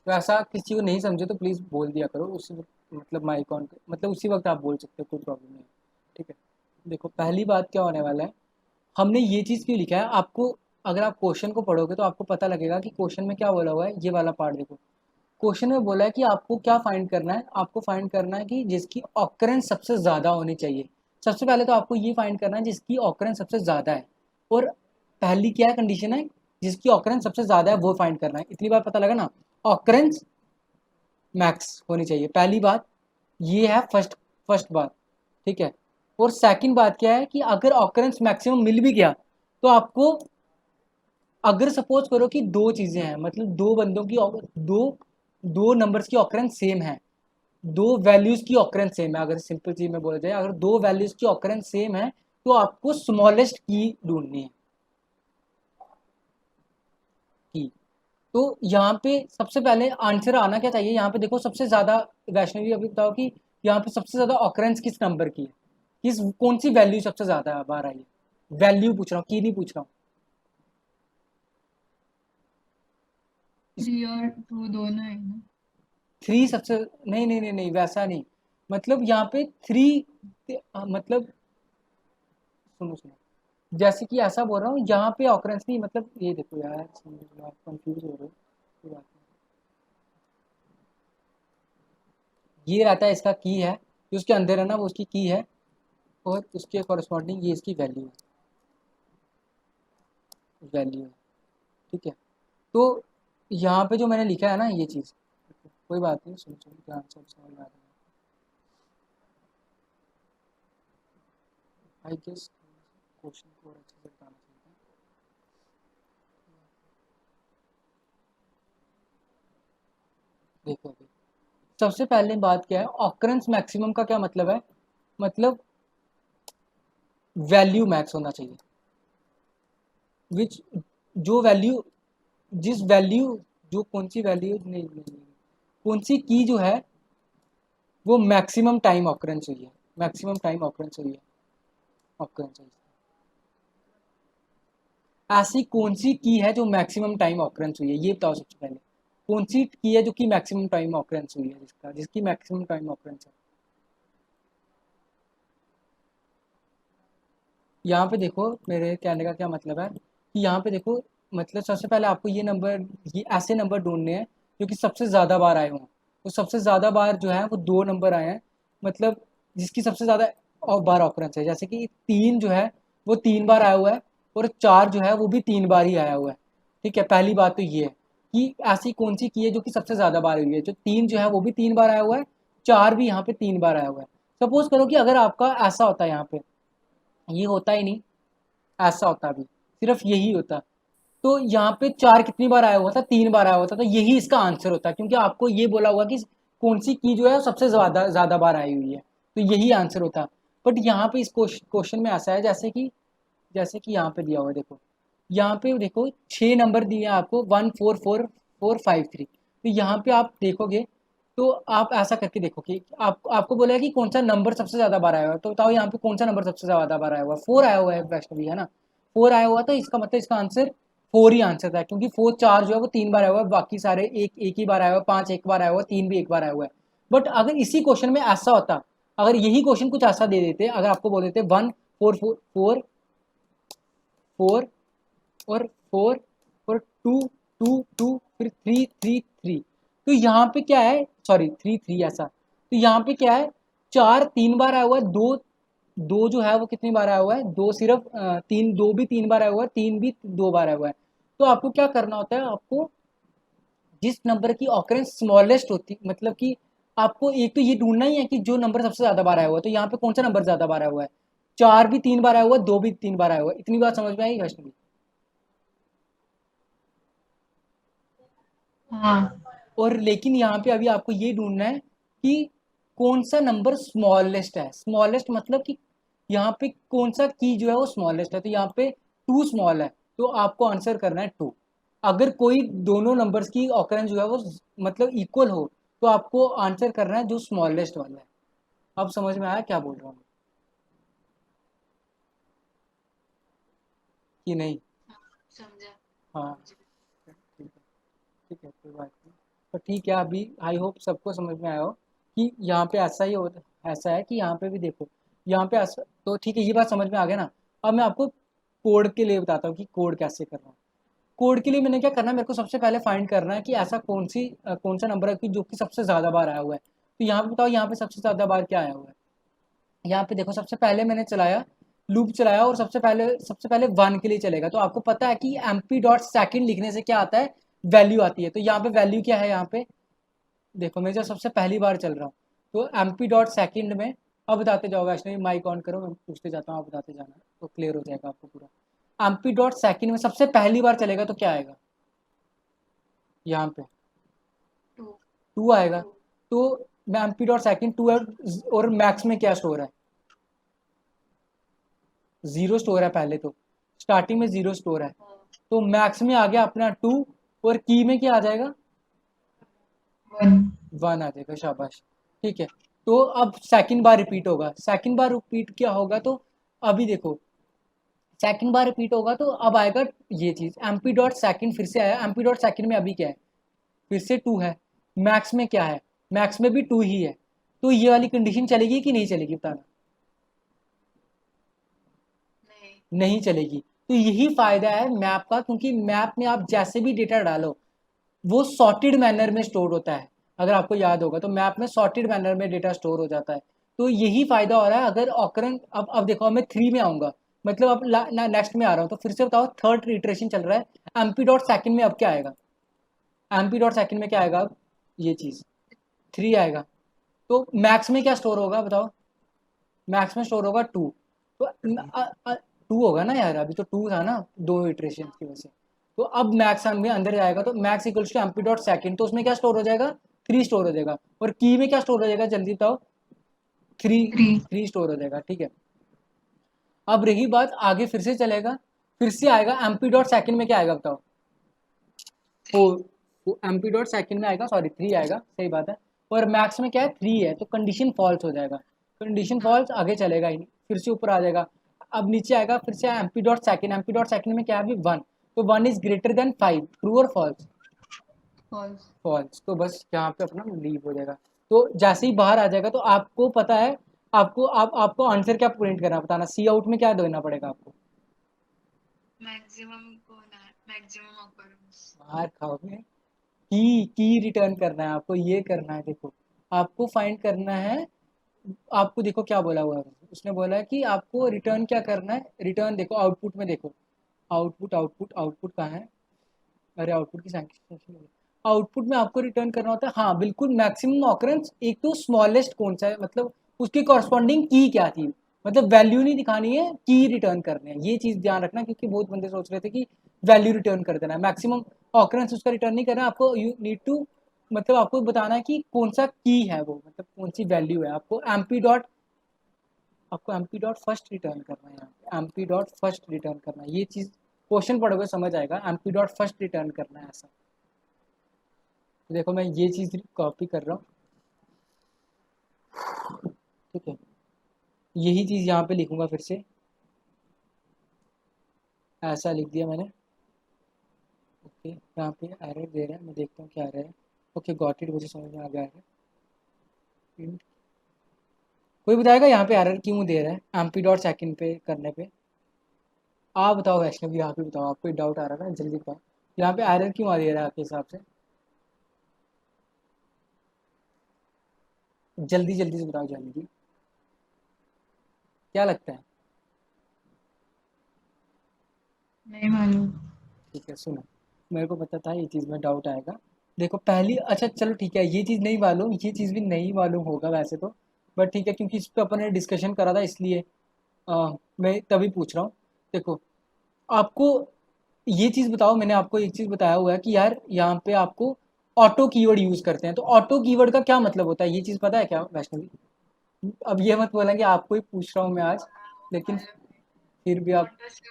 तो ऐसा किसी को नहीं समझे तो प्लीज़ बोल दिया करो उसी वक्त, मतलब माइक ऑन, मतलब उसी वक्त आप बोल सकते हो, कोई प्रॉब्लम नहीं है। ठीक है, देखो पहली बात क्या होने वाला है, हमने ये चीज़ क्यों लिखा है आपको, अगर आप क्वेश्चन को पढ़ोगे तो आपको पता लगेगा कि क्वेश्चन में क्या बोला हुआ है। ये वाला पार्ट देखो, क्वेश्चन में बोला है कि आपको क्या फाइंड करना है, आपको फाइंड करना है कि जिसकी ऑकरेंस सबसे ज़्यादा होनी चाहिए। सबसे पहले तो आपको ये फाइंड करना है जिसकी ऑकरेंस सबसे ज़्यादा है, और पहली क्या कंडीशन है, जिसकी ऑकरेंस सबसे ज़्यादा है वो फाइंड करना है। इतनी बार पता लगा ना, ऑकरेंस मैक्स होनी चाहिए, पहली बात ये है, फर्स्ट बात। ठीक है, और सेकंड बात क्या है कि अगर ऑकरेंस मैक्सिमम मिल भी गया तो आपको, अगर सपोज करो कि दो चीज़ें हैं, मतलब दो बंदों की दो दो नंबर्स की ऑकरेंस सेम है, दो वैल्यूज की ऑकरेंस सेम है, अगर सिंपल चीज में बोला जाए, अगर दो वैल्यूज की ऑकरेंस सेम है तो आपको स्मॉलेस्ट की ढूंढनी है, की। तो यहाँ पे सबसे पहले आंसर आना क्या चाहिए, यहाँ पे देखो सबसे ज्यादा, वैष्णवी अभी बताओ कि यहाँ पे सबसे ज्यादा ऑकरेंस किस नंबर की है, किस कौन सी वैल्यू सबसे ज्यादा बार आई है। वैल्यू पूछ रहा हूँ, की नहीं पूछ रहा हूँ। 3 और 2 दोनों है ना। थ्री सबसे, नहीं नहीं नहीं नहीं वैसा नहीं, मतलब यहाँ पे थ्री, मतलब सुनो सुनो, जैसे कि ऐसा बोल रहा हूँ यहाँ पे ऑकरेंस नहीं, मतलब ये देखो यार, आप कंफ्यूज हो रहे हो, कोई बात नहीं। ये रहता है इसका की है, जो उसके अंदर है ना वो उसकी की है, और उसके कॉरस्पॉन्डिंग ये इसकी वैल्यू है, वैल्यू है। ठीक है, तो यहाँ पे जो मैंने लिखा है ना ये चीज़, कोई बात नहीं, सुनो सुनो ध्यान से, समझ में आ जाएगा आई गेस। क्वेश्चन को और अच्छे से बताना चाहिए था। देखो अभी सबसे पहले बात क्या है, ऑकरेंस मैक्सिमम का क्या मतलब है, मतलब वैल्यू मैक्स होना चाहिए, विच, जो वैल्यू, जिस वैल्यू, जो कौन सी वैल्यू, नहीं, कौन सी की जो है वो मैक्सिमम टाइम ऑकरेंस हुई है, मैक्सिमम टाइम ऑकरेंस हुई है, ऑकरेंस हुई है। ऐसी कौन सी की है जो मैक्सिमम टाइम ऑकरेंस हुई है, ये बताओ सबसे पहले। कौन सी की है जो कि मैक्सिमम टाइम ऑकरेंस हुई है, जिसकी मैक्सिमम टाइम ऑकरेंस है। यहाँ पे देखो मेरे कहने का क्या मतलब है कि यहाँ पे देखो, मतलब सबसे पहले आपको ये नंबर, ये ऐसे नंबर ढूंढने हैं जो कि सबसे ज़्यादा बार आए हों। तो सबसे ज़्यादा बार जो है वो दो नंबर आए हैं, मतलब जिसकी सबसे ज़्यादा बार ऑकरेंस है, जैसे कि तीन जो है वो तीन बार आया हुआ है, और चार जो है वो भी तीन बार ही आया हुआ है। ठीक है, पहली बात तो ये है कि ऐसी कौन सी की है जो कि सबसे ज़्यादा बार हुई है, जो तीन जो है वो भी तीन बार आया हुआ है, चार भी यहाँ पे तीन बार आया हुआ है। सपोज करो कि अगर आपका ऐसा होता है, यहाँ पे ये होता ही नहीं, ऐसा होता भी, सिर्फ यही होता, तो यहाँ पे चार कितनी बार आया हुआ था, तीन बार आया हुआ था, तो यही इसका आंसर होता, क्योंकि आपको ये बोला हुआ कि कौन सी की जो है सबसे ज्यादा ज्यादा बार आई हुई है, तो यही आंसर होता। बट यहाँ पे इस क्वेश्चन में ऐसा है, जैसे कि यहाँ पे दिया हुआ है, देखो यहाँ पे देखो छह नंबर दिए हैं आपको, 1 4 4 4 5 3, तो यहाँ पे आप देखोगे तो आप ऐसा करके देखो कि आपको बोला है कि कौन सा नंबर सबसे ज्यादा बार आया हुआ है, तो बताओ यहाँ पे कौन सा नंबर सबसे ज्यादा बार आया हुआ है। फोर आया हुआ है वैष्णवी, है ना, फोर आया हुआ था, इसका मतलब इसका आंसर फोर ही आंसर था, क्योंकि फोर चार जो है वो तीन बार आया हुआ है, बाकी सारे एक एक ही बार आया हुआ है, पांच एक बार आया हुआ है, तीन भी एक बार आया हुआ है। बट अगर इसी क्वेश्चन में ऐसा होता, अगर यही क्वेश्चन कुछ ऐसा दे देते, अगर आपको बोल देते 1 4 4 4 और फोर और टू टू टू, फिर थ्री थ्री थ्री, तो यहाँ पे क्या है, सॉरी थ्री थ्री ऐसा, तो यहाँ पे क्या है, चार तीन बार आया हुआ है, दो दो जो है वो कितनी बार आया हुआ है, दो सिर्फ तीन, दो भी तीन बार आया हुआ है, तीन भी दो बार आया हुआ है। तो आपको क्या करना होता है, आपको जिस नंबर की ऑकरेंस स्मॉलेस्ट होती, मतलब कि आपको एक तो ये ढूंढना ही है कि जो नंबर सबसे ज्यादा बार आया हुआ है, तो यहाँ पे कौन सा नंबर ज्यादा बार आया हुआ है, चार भी तीन बार आया हुआ है, दो भी तीन बार आया हुआ है। इतनी बात समझ में आई वैष्णवी? हाँ। और लेकिन यहाँ पे अभी आपको ये ढूंढना है कि कौन सा नंबर स्मॉलेस्ट है, स्मॉलेस्ट मतलब कि यहाँ पे कौन सा की जो है वो स्मॉलेस्ट है, तो यहाँ पे 2 स्मॉल है, तो आपको आंसर करना है 2। अगर कोई दोनों नंबर्स की ऑकरेंस जो है वो मतलब इक्वल हो, तो आपको आंसर करना है जो स्मॉलेस्ट वाला है। अब समझ में आया क्या बोल रहा हूँ कि नहीं? समझा। हाँ ठीक है, ठीक है, कोई बात नहीं। तो ठीक है, अभी आई होप सबको समझ में आया हो कि यहाँ पे ऐसा ही होता, ऐसा है कि यहाँ पे भी देखो, यहाँ पे ऐसा, तो ठीक है, ये बात समझ में आ गया ना। अब मैं आपको कोड के लिए बताता हूँ कि कोड कैसे करना है। कोड के लिए मैंने क्या करना है, मेरे को सबसे पहले फाइंड करना है कि ऐसा कौन सा नंबर है कि जो कि सबसे ज़्यादा बार आया हुआ है। तो यहाँ पे बताओ, यहाँ पे सबसे ज़्यादा बार क्या आया हुआ है। यहाँ पे देखो, सबसे पहले मैंने चलाया, लूप चलाया, और सबसे पहले 1 के लिए चलेगा। तो आपको पता है कि एमपी डॉट सेकेंड लिखने से क्या आता है, वैल्यू आती है। तो यहाँ पे वैल्यू क्या है, यहाँ पे देखो, मैं जब सबसे पहली बार चल रहा हूँ, तो एमपी डॉट सेकेंड में, अब बताते जाओ वैष्णवी, माइक ऑन करो, मैं पूछते जाता हूँ, आप बताते जाना, तो क्लियर हो जाएगा आपको पूरा। एमपी डॉट सेकेंड में सबसे पहली बार चलेगा तो क्या आएगा, यहाँ पे 2 2 आएगा। तो मैं एमपी डॉट सेकेंड 2 है, और मैक्स में क्या स्टोर है, 0 स्टोर है पहले, तो स्टार्टिंग में 0 स्टोर है। तो मैक्स में आ गया अपना 2, और की में क्या आ जाएगा, 1 1 आ जाएगा, शाबाश। ठीक है, तो अब सेकंड बार रिपीट होगा, सेकंड बार रिपीट क्या होगा, तो अभी देखो, सेकंड बार रिपीट होगा तो अब आएगा ये चीज़, एमपी डॉट सेकंड फिर से आया, एमपी डॉट सेकंड में अभी क्या है, फिर से 2 है। मैक्स में क्या है, मैक्स में भी 2 ही है। तो ये वाली कंडीशन चलेगी कि नहीं चलेगी, बताना। नहीं। नहीं चलेगी। तो यही फ़ायदा है मैप का, क्योंकि मैप में आप जैसे भी डेटा डालो, वो सॉर्टेड मैनर में स्टोर होता है। अगर आपको याद होगा तो मैप में सॉर्टेड मैनर में डेटा स्टोर हो जाता है। तो यही फ़ायदा हो रहा है। अगर ऑकरेंस, अब देखो, अब मैं 3 में आऊँगा, मतलब अब नेक्स्ट में आ रहा हूँ, तो फिर से बताओ, थर्ड रिट्रेशन चल रहा है, एमपी डॉट सेकंड में अब क्या आएगा, एमपी डॉट सेकंड में क्या आएगा, अब ये चीज़ 3 आएगा। तो मैक्स में क्या स्टोर होगा, बताओ, मैक्स में स्टोर होगा 2। तो 2 होगा ना यार, अभी तो 2 था ना, 2 इटरेशन की वजह से। तो अब मैक्स में अंदर जाएगा, तो max equals to MP dot second, तो उसमें क्या स्टोर हो जाएगा, 3 स्टोर हो जाएगा। और की में क्या स्टोर हो जाएगा, जल्दी बताओ, 3, 3 3 स्टोर हो जाएगा। ठीक है, अब रही बात, आगे फिर से चलेगा, फिर से आएगा, एमपी डॉट सेकेंड में क्या आएगा, बताओ, 4, एमपी डॉट सेकेंड में आएगा, सॉरी 3 आएगा, सही बात है। और मैक्स में क्या है, 3 है, तो कंडीशन फॉल्स हो जाएगा, कंडीशन फॉल्स, आगे चलेगा ही नहीं, फिर से ऊपर आ जाएगा। अब नीचे आएगा, फिर से MP dot second, MP dot second में क्या है अभी, 1। तो 1 इज ग्रेटर देन 5, ट्रू और फॉल्स, फॉल्स। फॉल्स। तो बस यहाँ पे अपना लीव हो जाएगा। तो जैसे ही बाहर आ जाएगा, तो आपको पता है, आपको आंसर क्या प्रिंट करना है, बताना, सी आउट में क्या देना पड़ेगा आपको। मैक्सिमम कौन है, मैक्सिमम ऑकरेंस। बाहर खाओगे, की रिटर्न करना है आपको, ये करना है, देखो, आपको फाइंड करना है। आपको देखो क्या बोला हुआ है, उसने बोला है कि आपको रिटर्न क्या करना है, रिटर्न देखो, आउटपुट में देखो, आउटपुट कहाँ है, अरे आउटपुट की संख्या, आउटपुट में आपको रिटर्न करना होता है, हाँ बिल्कुल, मैक्सिमम ऑकरेंस, एक तो स्मॉलेस्ट कौन सा है, मतलब उसकी कॉरस्पॉन्डिंग की क्या थी, मतलब वैल्यू नहीं दिखानी है, की रिटर्न करने हैं, ये चीज़ ध्यान रखना, क्योंकि बहुत बंदे सोच रहे थे कि वैल्यू रिटर्न कर देना है, मैक्सिमम ऑकरेंस उसका रिटर्न नहीं करना है आपको, यू नीड टू, मतलब आपको बताना है कि कौन सा की है वो, मतलब कौन सी वैल्यू है, आपको एमपी डॉट फर्स्ट रिटर्न करना है, यहाँ पे एमपी डॉट फर्स्ट रिटर्न करना है, ये चीज़ क्वेश्चन पढ़ोगे समझ आएगा, एमपी डॉट फर्स्ट रिटर्न करना है ऐसा। तो देखो, मैं ये चीज़ कॉपी कर रहा हूँ, ठीक है, यही चीज़ यहाँ पे लिखूंगा, फिर से ऐसा लिख दिया मैंने। ओके, यहाँ पे एरर दे रहा है, मैं देखता हूँ क्या एरर है। ओके, गॉट इट, मुझे समझ में आ गया है। कोई बताएगा यहाँ पे एरर क्यों दे रहा है एमपी डॉट सेकेंड पे करने पे, आप बताओ वैष्णवी, आप ही बताओ, आपको डाउट आ रहा था, जल्दी बताओ, यहाँ पे एरर क्यों आ दे रहा है आपके हिसाब से, जल्दी जल्दी से बताओ, जल्दी, क्या लगता है। नहीं मालूम। ठीक है, सुनो, मेरे को पता था ये चीज़ में डाउट आएगा। देखो पहली, अच्छा चलो ठीक है, ये चीज़ नहीं मालूम, ये चीज़ भी नहीं मालूम होगा वैसे तो, बट ठीक है, क्योंकि इस पर अपन ने डिस्कशन करा था, इसलिए मैं तभी पूछ रहा हूँ। देखो, आपको ये चीज़ बताओ, मैंने आपको एक चीज़ बताया हुआ है कि यार यहाँ पे आपको ऑटो कीवर्ड यूज़ करते हैं, तो ऑटो कीवर्ड का क्या मतलब होता है, ये चीज़ पता है क्या वैष्णवी? अब ये मत बोलेंगे, आपको ही पूछ रहा हूँ मैं आज। लेकिन मालूम नहीं। फिर भी आप ऑटो से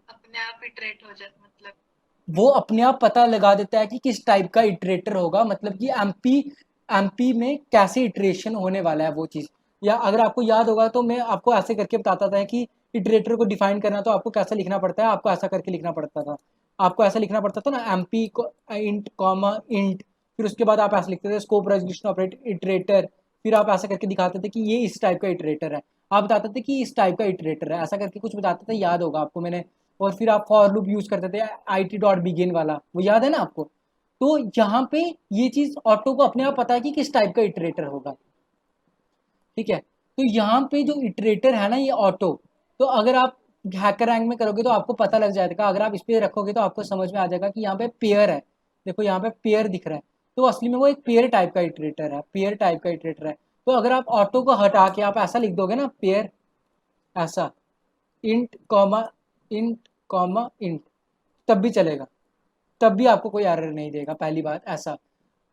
अपने आप इटरेट हो जाता मतलब। वो अपने आप पता लगा देता है कि किस टाइप का इटरेटर होगा, मतलब कि एमपी में कैसे इटरेशन होने वाला है वो चीज़। या अगर आपको याद होगा तो मैं आपको ऐसे करके बताता था कि इटरेटर को डिफाइन करना तो आपको कैसे लिखना पड़ता है, आपको ऐसा करके लिखना पड़ता था। आपको ऐसा लिखना पड़ता था ना, एमपी को इंट कॉमा इंट, फिर उसके बाद आप ऐसे लिखते थे स्कोप रेजोल्यूशन ऑपरेट इटरेटर, फिर आप ऐसा करके दिखाते थे कि ये इस टाइप का इटरेटर है। आप बताते थे कि इस टाइप का इटरेटर है, ऐसा करके कुछ बताते थे, याद होगा आपको मैंने। और फिर आप फॉर लूप यूज करते थे IT.begin वाला, वो याद है ना आपको। तो यहाँ पे ये चीज ऑटो को अपने आप पता है कि किस टाइप का इटरेटर होगा, ठीक है। तो यहाँ पे जो इटरेटर है ना ये ऑटो, तो अगर आप हैकर रैंक में करोगे तो आपको पता लग जाएगा, अगर आप इस पे रखोगे तो आपको समझ में आ जाएगा कि यहाँ पे पेयर है। देखो यहाँ पे पेयर दिख रहा है, तो असली में वो एक पेयर टाइप का इटरेटर है, पेयर टाइप का इटरेटर है। तो अगर आप ऑटो को हटा के आप ऐसा लिख दोगे ना, पेयर ऐसा, int comma int comma int, तब भी चलेगा, तब भी आपको कोई एरर नहीं देगा, पहली बात ऐसा।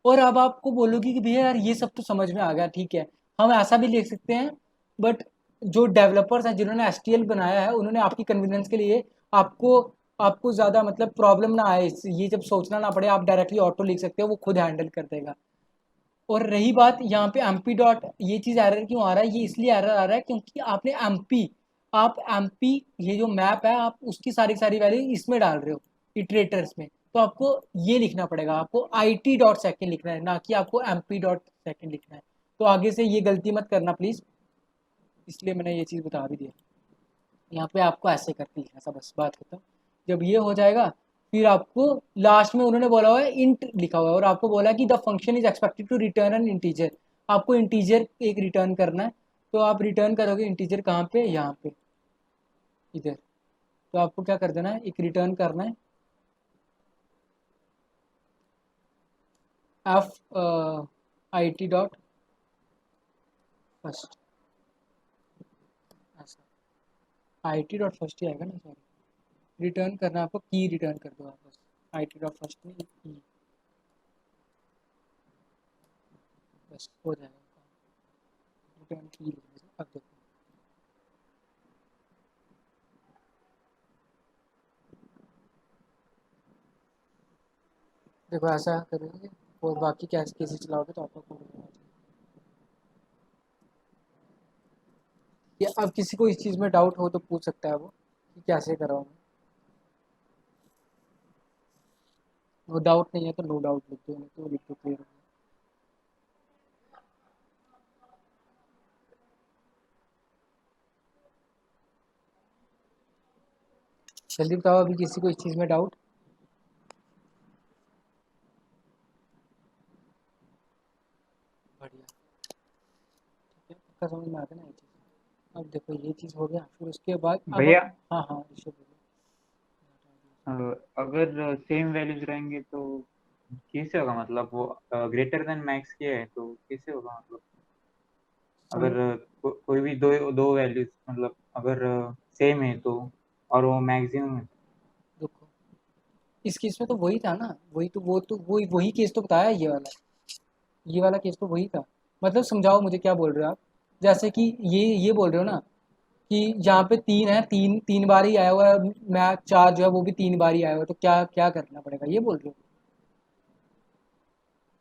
और अब आपको बोलोगे कि भैया यार ये सब तो समझ में आ गया, ठीक है, हम ऐसा भी लिख सकते हैं, बट जो डेवलपर्स हैं जिन्होंने एसटीएल बनाया है उन्होंने आपकी कन्वीनियंस के लिए आपको आपको ज़्यादा मतलब प्रॉब्लम ना आए, ये जब सोचना ना पड़े, आप डायरेक्टली ऑटो लिख सकते हो, वो खुद हैंडल कर देगा। और रही बात यहाँ पे एमपी डॉट, ये चीज़ एरर क्यों आ रहा है, ये इसलिए एरर आ रहा है क्योंकि आपने एमपी ये जो मैप है आप उसकी सारी सारी वैल्यू इसमें डाल रहे हो, इटरेटर्स में। तो आपको ये लिखना पड़ेगा, आपको IT.second लिखना है, ना कि आपको MP.second लिखना है। तो आगे से ये गलती मत करना प्लीज़, इसलिए मैंने ये चीज़ बता भी दिया। यहाँ पे आपको ऐसे करके लिखना था, बस बात खत्म। जब ये हो जाएगा फिर आपको लास्ट में उन्होंने बोला हुआ है इंट लिखा हुआ है, और आपको बोला है कि the function is expected to return an integer, आपको इंटीजर एक रिटर्न करना है। तो आप रिटर्न करोगे इंटीजर कहाँ पे, यहाँ पे इधर। तो आपको क्या कर देना है, एक रिटर्न करना है FIT.फर्स्ट, IT.फर्स्ट ही आएगा ना, सॉरी। रिटर्न करना है आपको, की रिटर्न कर दो आप बस, IT.फर्स्ट में की, बस हो जाएगा, रिटर्न की लिख दो। अब देखो देखो ऐसा करोगे और बाकी कैसे कैसे चलाओगे तो आपको कोड मिलेगा। या अब किसी को इस चीज़ में डाउट हो तो पूछ सकता है वो कि कैसे कराऊँ मैं। वो डाउट नहीं है तो नो डाउट लिख दो, नहीं तो लिख दो क्लियर। जल्दी बताओ अभी किसी को इस चीज़ में डाउट। बढ़िया, ठीक है, पक्का समझ में आता है ना ये चीज़। अब देखो ये चीज़ हो गया, फिर उसके बाद अब भैया हाँ हाँ ऋषभ बोलो। अ, अगर सेम वैल्यूज रहेंगे तो कैसे होगा, मतलब वो ग्रेटर देन मैक्स के है तो कैसे होगा, मतलब सम अगर कोई भी दो दो वैल्यूज मतलब अगर सेम है तो, और वो मैक्सिमम है। देखो इस केस में तो वही था ना, वही तो वो तो वही केस तो बताया, ये वाला केस तो वही था। मतलब समझाओ मुझे क्या बोल रहे हो आप। जैसे कि ये बोल रहे हो ना कि यहाँ पे 3 है, 3 बार ही आया हुआ है, मैच 4 जो है वो भी 3 बार ही आया हुआ है, तो क्या क्या करना पड़ेगा, ये बोल रहे हो।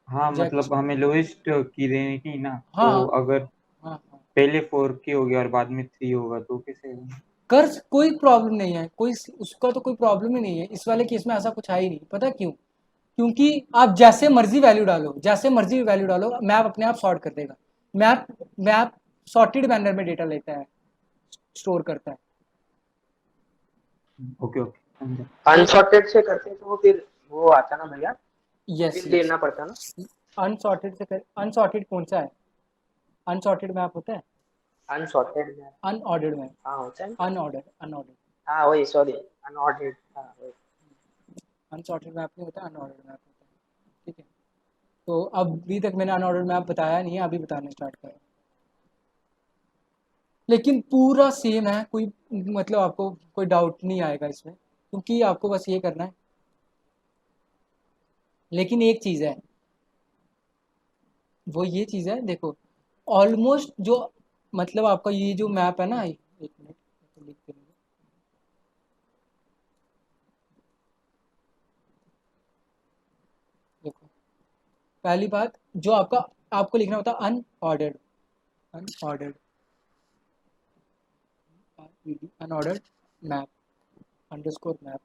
हाँ जज, मतलब हमें लोएस्ट की देने की ना, हाँ तो हाँ अगर हाँ हाँ, पहले 4 की हो गया और बाद में 3 होगा तो कैसे होगा? कर कोई प्रॉब्लम नहीं है, कोई उसका तो कोई प्रॉब्लम ही नहीं है, इस वाले केस में ऐसा कुछ है ही नहीं, पता क्यों। क्योंकि आप जैसे मर्जी वैल्यू डालो, जैसे मर्जी वैल्यू डालो, मैप अपने आप सॉर्ट कर देगा। मैप मैप सॉर्टेड मैनर में डेटा लेता है, स्टोर करता है। ओके ओके समझा। तो अनसॉर्टेड से करते तो फिर वो आता ना भैया, यस फिर यस, देना पड़ता ना। अनसॉर्टेड कौन सा है, अनसॉर्टेड मैप होता है, अनसॉर्टेड में अनऑर्डर्ड मैप, हाँ होता है। अनऑर्डर्ड हाँ वही, सॉरी, अनऑर्डेड, हाँ वही। अनसॉर्टेड मैप नहीं होता, अनऑर्डर्ड मैप होता है, ठीक है। तो अभी तक मैंने अनऑर्डर्ड मैप बताया नहीं है, अभी बताना स्टार्ट करें। लेकिन पूरा सेम है, कोई मतलब आपको कोई डाउट नहीं आएगा इसमें, क्योंकि आपको बस ये करना है। लेकिन एक चीज़ है, वो ये चीज़ है देखो, ऑलमोस्ट जो मतलब आपका ये जो मैप है ना, एक मिनट, पहली बात जो आपको लिखना होता है unordered, unordered unordered map underscore map,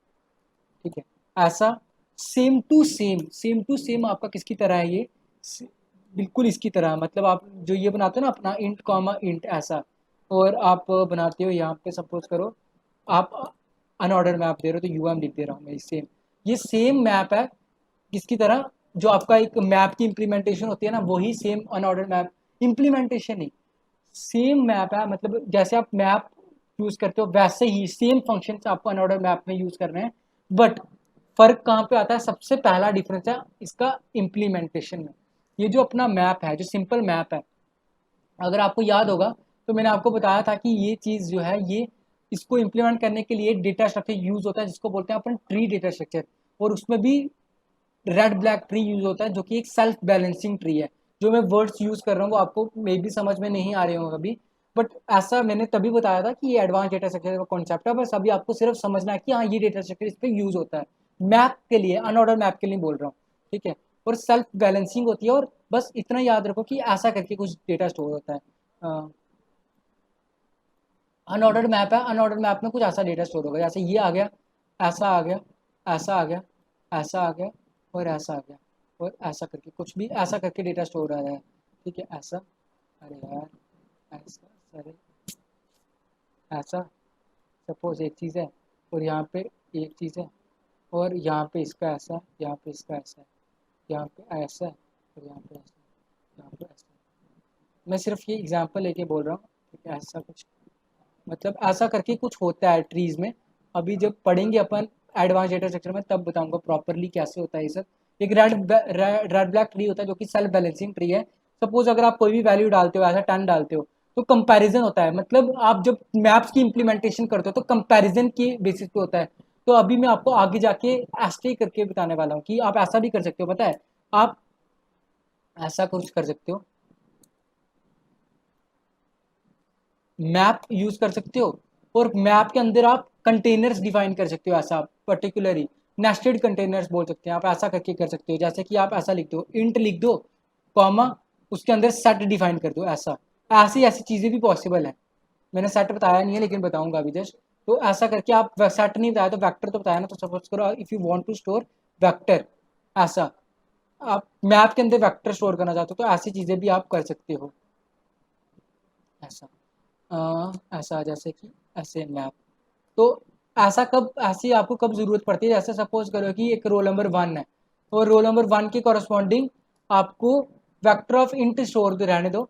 ठीक है। ऐसा सेम टू सेम आपका किसकी तरह है ये, बिल्कुल इसकी तरह, मतलब आप जो ये बनाते हो ना अपना इंट कॉमा इंट ऐसा, और आप बनाते हो यहाँ पे सपोज करो आप अनऑर्डर मैप दे रहे हो तो यूएम लिख दे रहा हूँ मैं, सेम ये सेम मैप है किसकी तरह, जो आपका एक मैप की इम्प्लीमेंटेशन होती है ना वही सेम अनऑर्डर मैप, इम्प्लीमेंटेशन नहीं सेम मैप है, मतलब जैसे आप मैप यूज करते हो वैसे ही सेम फंक्शन आपको अनऑर्डर मैप में यूज करने हैं, बट फर्क कहाँ पे आता है, सबसे पहला डिफरेंस है इसका इम्प्लीमेंटेशन में। ये जो अपना मैप है, जो सिंपल मैप है, अगर आपको याद होगा तो मैंने आपको बताया था कि ये चीज़ जो है ये इसको इम्प्लीमेंट करने के लिए डेटा स्ट्रक्चर यूज होता है जिसको बोलते हैं अपन ट्री डेटा स्ट्रक्चर, और उसमें भी रेड ब्लैक ट्री यूज होता है जो कि एक सेल्फ बैलेंसिंग ट्री है। जो मैं वर्ड्स यूज कर रहा हूँ वो आपको मे भी समझ में नहीं आ रहे होंगे अभी, बट ऐसा मैंने तभी बताया था कि ये एडवांस डेटा स्ट्रक्चर का कॉन्सेप्ट है, बस अभी आपको सिर्फ समझना है कि हाँ ये डेटा स्ट्रक्चर इस पर यूज होता है मैप के लिए, अनऑर्डर मैप के लिए बोल रहा हूँ, ठीक है। और सेल्फ बैलेंसिंग होती है, और बस इतना याद रखो कि ऐसा करके कुछ डेटा स्टोर होता है। अनऑर्डर्ड मैप है, अनऑर्डर्ड मैप में कुछ ऐसा डेटा स्टोर होगा, जैसे ये आ गया, ऐसा आ गया, ऐसा आ गया, ऐसा आ गया, और ऐसा आ गया, और ऐसा करके कुछ भी ऐसा करके डेटा स्टोर आ रहा है, ठीक है। ऐसा, अरे यार ऐसा, अरे ऐसा, सपोज एक चीज़ है, और यहाँ पे एक चीज़ है, और यहाँ पे इसका ऐसा, यहाँ पे इसका ऐसा है, यहाँ पे ऐसा है, और यहाँ पे ऐसा, यहाँ पे ऐसा। मैं सिर्फ ये एग्जांपल लेके बोल रहा हूँ, ठीक है। ऐसा कुछ मतलब ऐसा करके कुछ होता है ट्रीज में, अभी जब पढ़ेंगे अपन एडवांस डेटा स्ट्रक्चर में तब बताऊंगा प्रॉपरली कैसे होता है ये सब। एक रेड ब्लैक ट्री होता है जो कि सेल्फ बैलेंसिंग ट्री है। सपोज अगर आप कोई भी वैल्यू डालते हो, ऐसा 10 डालते हो, तो कंपैरिजन होता है, मतलब आप जब मैप्स की इंप्लीमेंटेशन करते हो तो कंपैरिजन के बेसिस पे होता है। तो अभी मैं आपको आगे जाके ऐसे ही करके बताने वाला हूँ कि आप ऐसा भी कर सकते हो, पता है आप ऐसा कुछ कर सकते हो, मैप यूज कर सकते हो, और मैप के अंदर आप कंटेनर्स डिफाइन कर सकते हो, ऐसा पर्टिकुलरली नेस्टेड कंटेनर्स बोल सकते हैं आप, ऐसा करके कर सकते हो। जैसे कि आप ऐसा लिख दो, इंट लिख दो, कॉमा उसके अंदर सेट डिफाइन कर दो, ऐसा ऐसी ऐसी चीज़ें भी पॉसिबल है। मैंने सेट बताया नहीं है लेकिन बताऊंगा अभी जस्ट। तो ऐसा करके आप सेट नहीं बताया तो वेक्टर तो बताया ना, तो सपोज करो if you want to store vector, ऐसा आप मैप के अंदर वेक्टर स्टोर करना चाहते हो तो ऐसी चीज़ें भी आप कर सकते हो, ऐसा ऐसा जैसे कि ऐसे मैप। तो ऐसा कब, ऐसी आपको कब ज़रूरत पड़ती है, जैसे सपोज करो कि एक रोल नंबर 1 है, और रोल नंबर 1 के कॉरस्पॉन्डिंग आपको वेक्टर ऑफ इंट स्टोर रहने दो,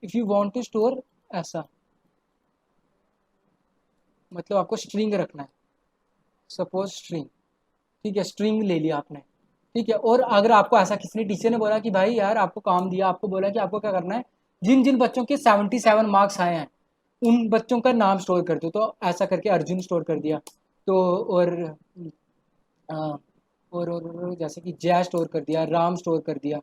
if you want to store ऐसा, मतलब आपको स्ट्रिंग रखना है, सपोज स्ट्रिंग, ठीक है, स्ट्रिंग ले लिया आपने, ठीक है। और अगर आपको ऐसा किसी ने टीचर ने बोला कि भाई यार आपको काम दिया, आपको बोला कि आपको क्या करना है, जिन जिन बच्चों के 77 मार्क्स आए हैं उन बच्चों का नाम स्टोर कर दो, तो ऐसा करके अर्जुन स्टोर कर दिया, तो और अ, और जैसे कि जय स्टोर कर दिया, राम स्टोर कर दिया,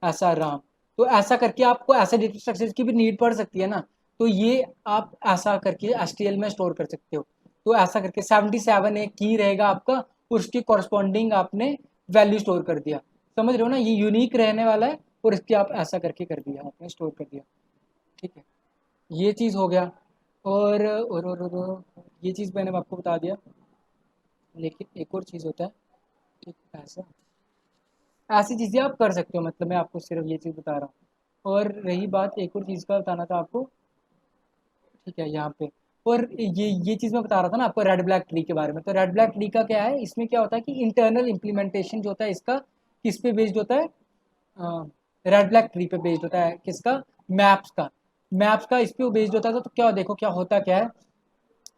ऐसा राम। तो ऐसा करके आपको ऐसे डेटा स्ट्रक्चर की भी नीड पड़ सकती है ना, तो ये आप ऐसा करके एचटीएल में स्टोर कर सकते हो। तो ऐसा करके 77 एक की रहेगा आपका, और उसके कॉरस्पॉन्डिंग आपने वैल्यू स्टोर कर दिया, समझ रहे हो ना, ये यूनिक रहने वाला है, और इसके आप ऐसा करके कर दिया, आपने स्टोर कर दिया, ठीक है। ये चीज़ हो गया, और ये चीज़ मैंने आपको बता दिया, लेकिन एक और चीज़ होता है, ठीक ऐसा, ऐसी चीज़ें आप कर सकते हो, मतलब मैं आपको सिर्फ ये चीज़ बता रहा हूँ। और रही बात एक और चीज़ का बताना था आपको, ठीक है यहाँ पे, और ये चीज़ मैं बता रहा था ना आपको रेड ब्लैक ट्री के बारे में। तो रेड ब्लैक ट्री का क्या है, इसमें क्या होता है कि इंटरनल इम्प्लीमेंटेशन जो होता है इसका किस पे बेस्ड होता है, रेड ब्लैक ट्री पे बेस्ड होता है, किसका, मैप्स का, मैप्स का इस पे बेस्ड होता है। तो क्या देखो क्या होता क्या है,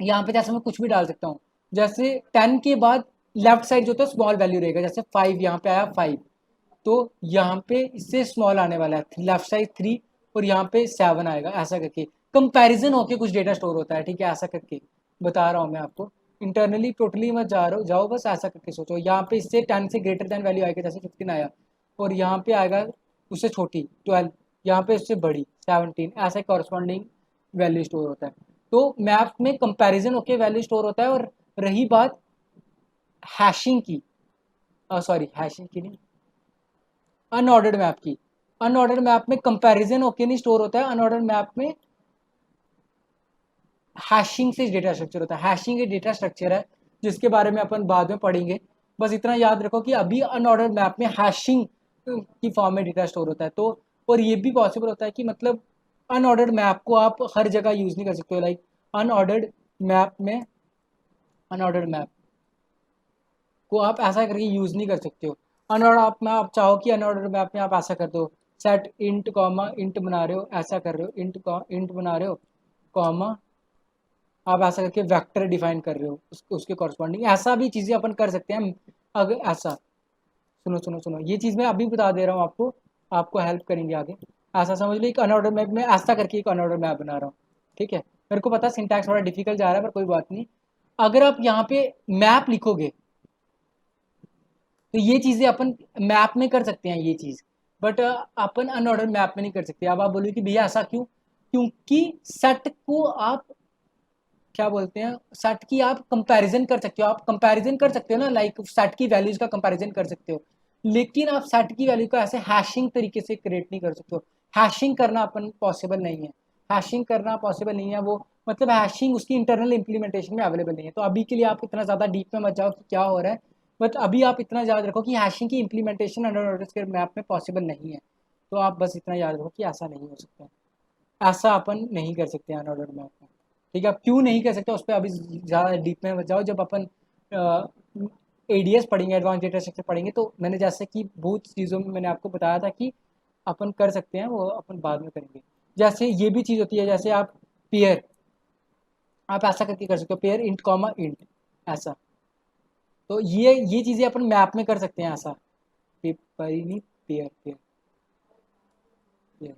यहाँ पे जैसे मैं कुछ भी डाल सकता हूँ, जैसे 10 के बाद लेफ्ट साइड जो होता है स्मॉल वैल्यू रहेगा, जैसे 5 यहाँ पे आया 5, तो यहाँ पे इससे स्मॉल आने वाला है लेफ्ट साइड 3, और यहाँ पे 7 आएगा, ऐसा करके कंपैरिजन होके कुछ डेटा स्टोर होता है, ठीक है। ऐसा करके बता रहा हूँ मैं आपको, इंटरनली टोटली मत जाओ, बस ऐसा करके सोचो, यहाँ पे इससे 10 से ग्रेटर देन वैल्यू आएगा, जैसे 15 आया, और यहाँ पे आएगा उससे छोटी 12, यहाँ पे उससे बड़ी 17, ऐसा कॉरस्पॉन्डिंग वैल्यू स्टोर होता है। तो मैप में कंपैरिजन होके वैल्यू स्टोर होता है। और रही बात हैशिंग की, सॉरी हैशिंग की नहीं, अनऑर्डर्ड मैप की। अनऑर्डर्ड मैप में कंपैरिजन होके नहीं स्टोर होता है, अनऑर्डर्ड मैप में हैशिंग से डेटा स्ट्रक्चर होता है। हैशिंग एक डेटा स्ट्रक्चर है जिसके बारे में अपन बाद में पढ़ेंगे। बस इतना याद रखो कि अभी अनऑर्डर्ड मैप में हैशिंग की फॉर्म में डेटा स्टोर होता है। तो और ये भी पॉसिबल होता है कि मतलब अनऑर्डर्ड मैप को आप हर जगह यूज़ नहीं कर सकते हो। लाइक अनऑर्डर्ड मैप में अनऑर्डर्ड मैप को आप ऐसा करके यूज़ नहीं कर सकते हो। अनऑर्डर आप में आप चाहो कि अनऑर्डर मैप में आप ऐसा कर दो, सेट इंट कॉमा इंट बना रहे हो, ऐसा कर रहे हो, इंट बना रहे हो कॉमा, आप ऐसा करके वेक्टर डिफाइन कर रहे हो उसके कॉरस्पॉन्डिंग, ऐसा भी चीज़ें अपन कर सकते हैं। अगर ऐसा सुनो सुनो सुनो, ये चीज़ मैं अभी बता दे रहा हूँ आपको, आपको हेल्प करेंगे आगे। ऐसा समझ लो एक अनऑर्डर मैप में ऐसा करके एक अनऑर्डर मैप बना रहा हूँ, ठीक है। मेरे को पता सिंटैक्स थोड़ा डिफिकल्ट जा रहा है पर कोई बात नहीं। अगर आप यहाँ पे मैप लिखोगे तो ये चीज़ें अपन मैप में कर सकते हैं ये चीज़, बट अपन अनऑर्डर मैप में नहीं कर सकते। अब आप बोलोगे कि भैया ऐसा क्यों? क्योंकि सेट को आप क्या बोलते हैं, सेट की आप कंपैरिजन कर सकते हो, आप कंपैरिजन कर सकते हो ना, लाइक सेट की वैल्यूज का कंपैरिजन कर सकते हो। लेकिन आप सेट की वैल्यू को ऐसे हैशिंग तरीके से क्रिएट नहीं कर सकते हो। हैशिंग करना अपन पॉसिबल नहीं है, हैशिंग करना पॉसिबल नहीं है। वो मतलब हैशिंग उसकी इंटरनल इंप्लीमेंटेशन में अवेलेबल नहीं है। तो अभी के लिए आप इतना ज़्यादा डीप में मत जाओ कि क्या हो रहा है, बट अभी आप इतना याद रखो कि हैशिंग की इंप्लीमेंटेशन अनऑर्डर्ड मैप में पॉसिबल नहीं है। तो आप बस इतना याद रखो कि ऐसा नहीं हो सकता, ऐसा अपन नहीं कर सकते अनऑर्डर्ड मैप में, ठीक है। अब क्यों नहीं कर सकते उस पर अभी ज़्यादा डीप में मत जाओ। जब अपन एडीएस पढ़ेंगे, एडवांस डेटा स्ट्रक्चर पढ़ेंगे, तो मैंने जैसे कि बहुत चीज़ों में मैंने आपको बताया था कि अपन कर सकते हैं, वो अपन बाद में करेंगे। जैसे ये भी चीज़ होती है, जैसे आप पेयर, आप ऐसा करके कर सकते हो, पेयर इंट कॉमा इंट ऐसा। तो ये चीज़ें अपन मैप में कर सकते हैं ऐसा, पेपर ही नहीं, पेयर पेयर पेयर।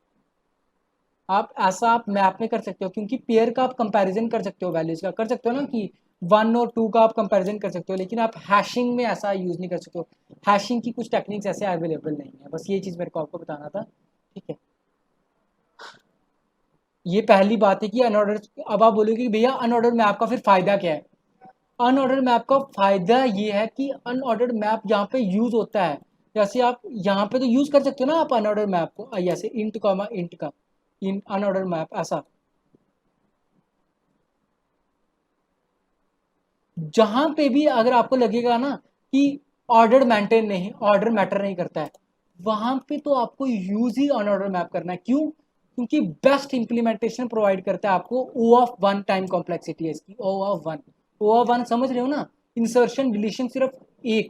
आप ऐसा आप मैप में कर सकते हो, क्योंकि पेयर का आप कंपैरिजन कर सकते हो, वैल्यूज का कर सकते हो ना कि 1 और 2 का आप कंपैरिजन कर सकते हो। लेकिन आप हैशिंग में ऐसा यूज़ नहीं कर सकते हो, हैशिंग की कुछ टेक्निक्स ऐसे अवेलेबल नहीं है। बस ये चीज़ मेरे को आपको बताना था, ठीक है। ये पहली बात है कि अनऑर्डर। अब आप बोलोगे कि भैया अनऑर्डर मैप का फिर फ़ायदा क्या है? अनऑर्डर मैप का फ़ायदा ये है कि अनऑर्डर्ड मैप जहाँ पे यूज़ होता है, जैसे आप यहाँ पे तो यूज़ कर सकते हो ना आप अनऑर्डर मैप को, जैसे इंट कॉमा इंट का इन अनऑर्डर मैप ऐसा। जहां पे भी अगर आपको लगेगा ना कि ऑर्डर मैटर नहीं करता है, वहां पे तो आपको यूज ही अनऑर्डर मैप करना है। क्यों? क्योंकि बेस्ट इंप्लीमेंटेशन प्रोवाइड करता है आपको। O of one time complexity है इसकी, O of one. O of one समझ रहे हो ना? इंसर्शन डिलीशन सिर्फ एक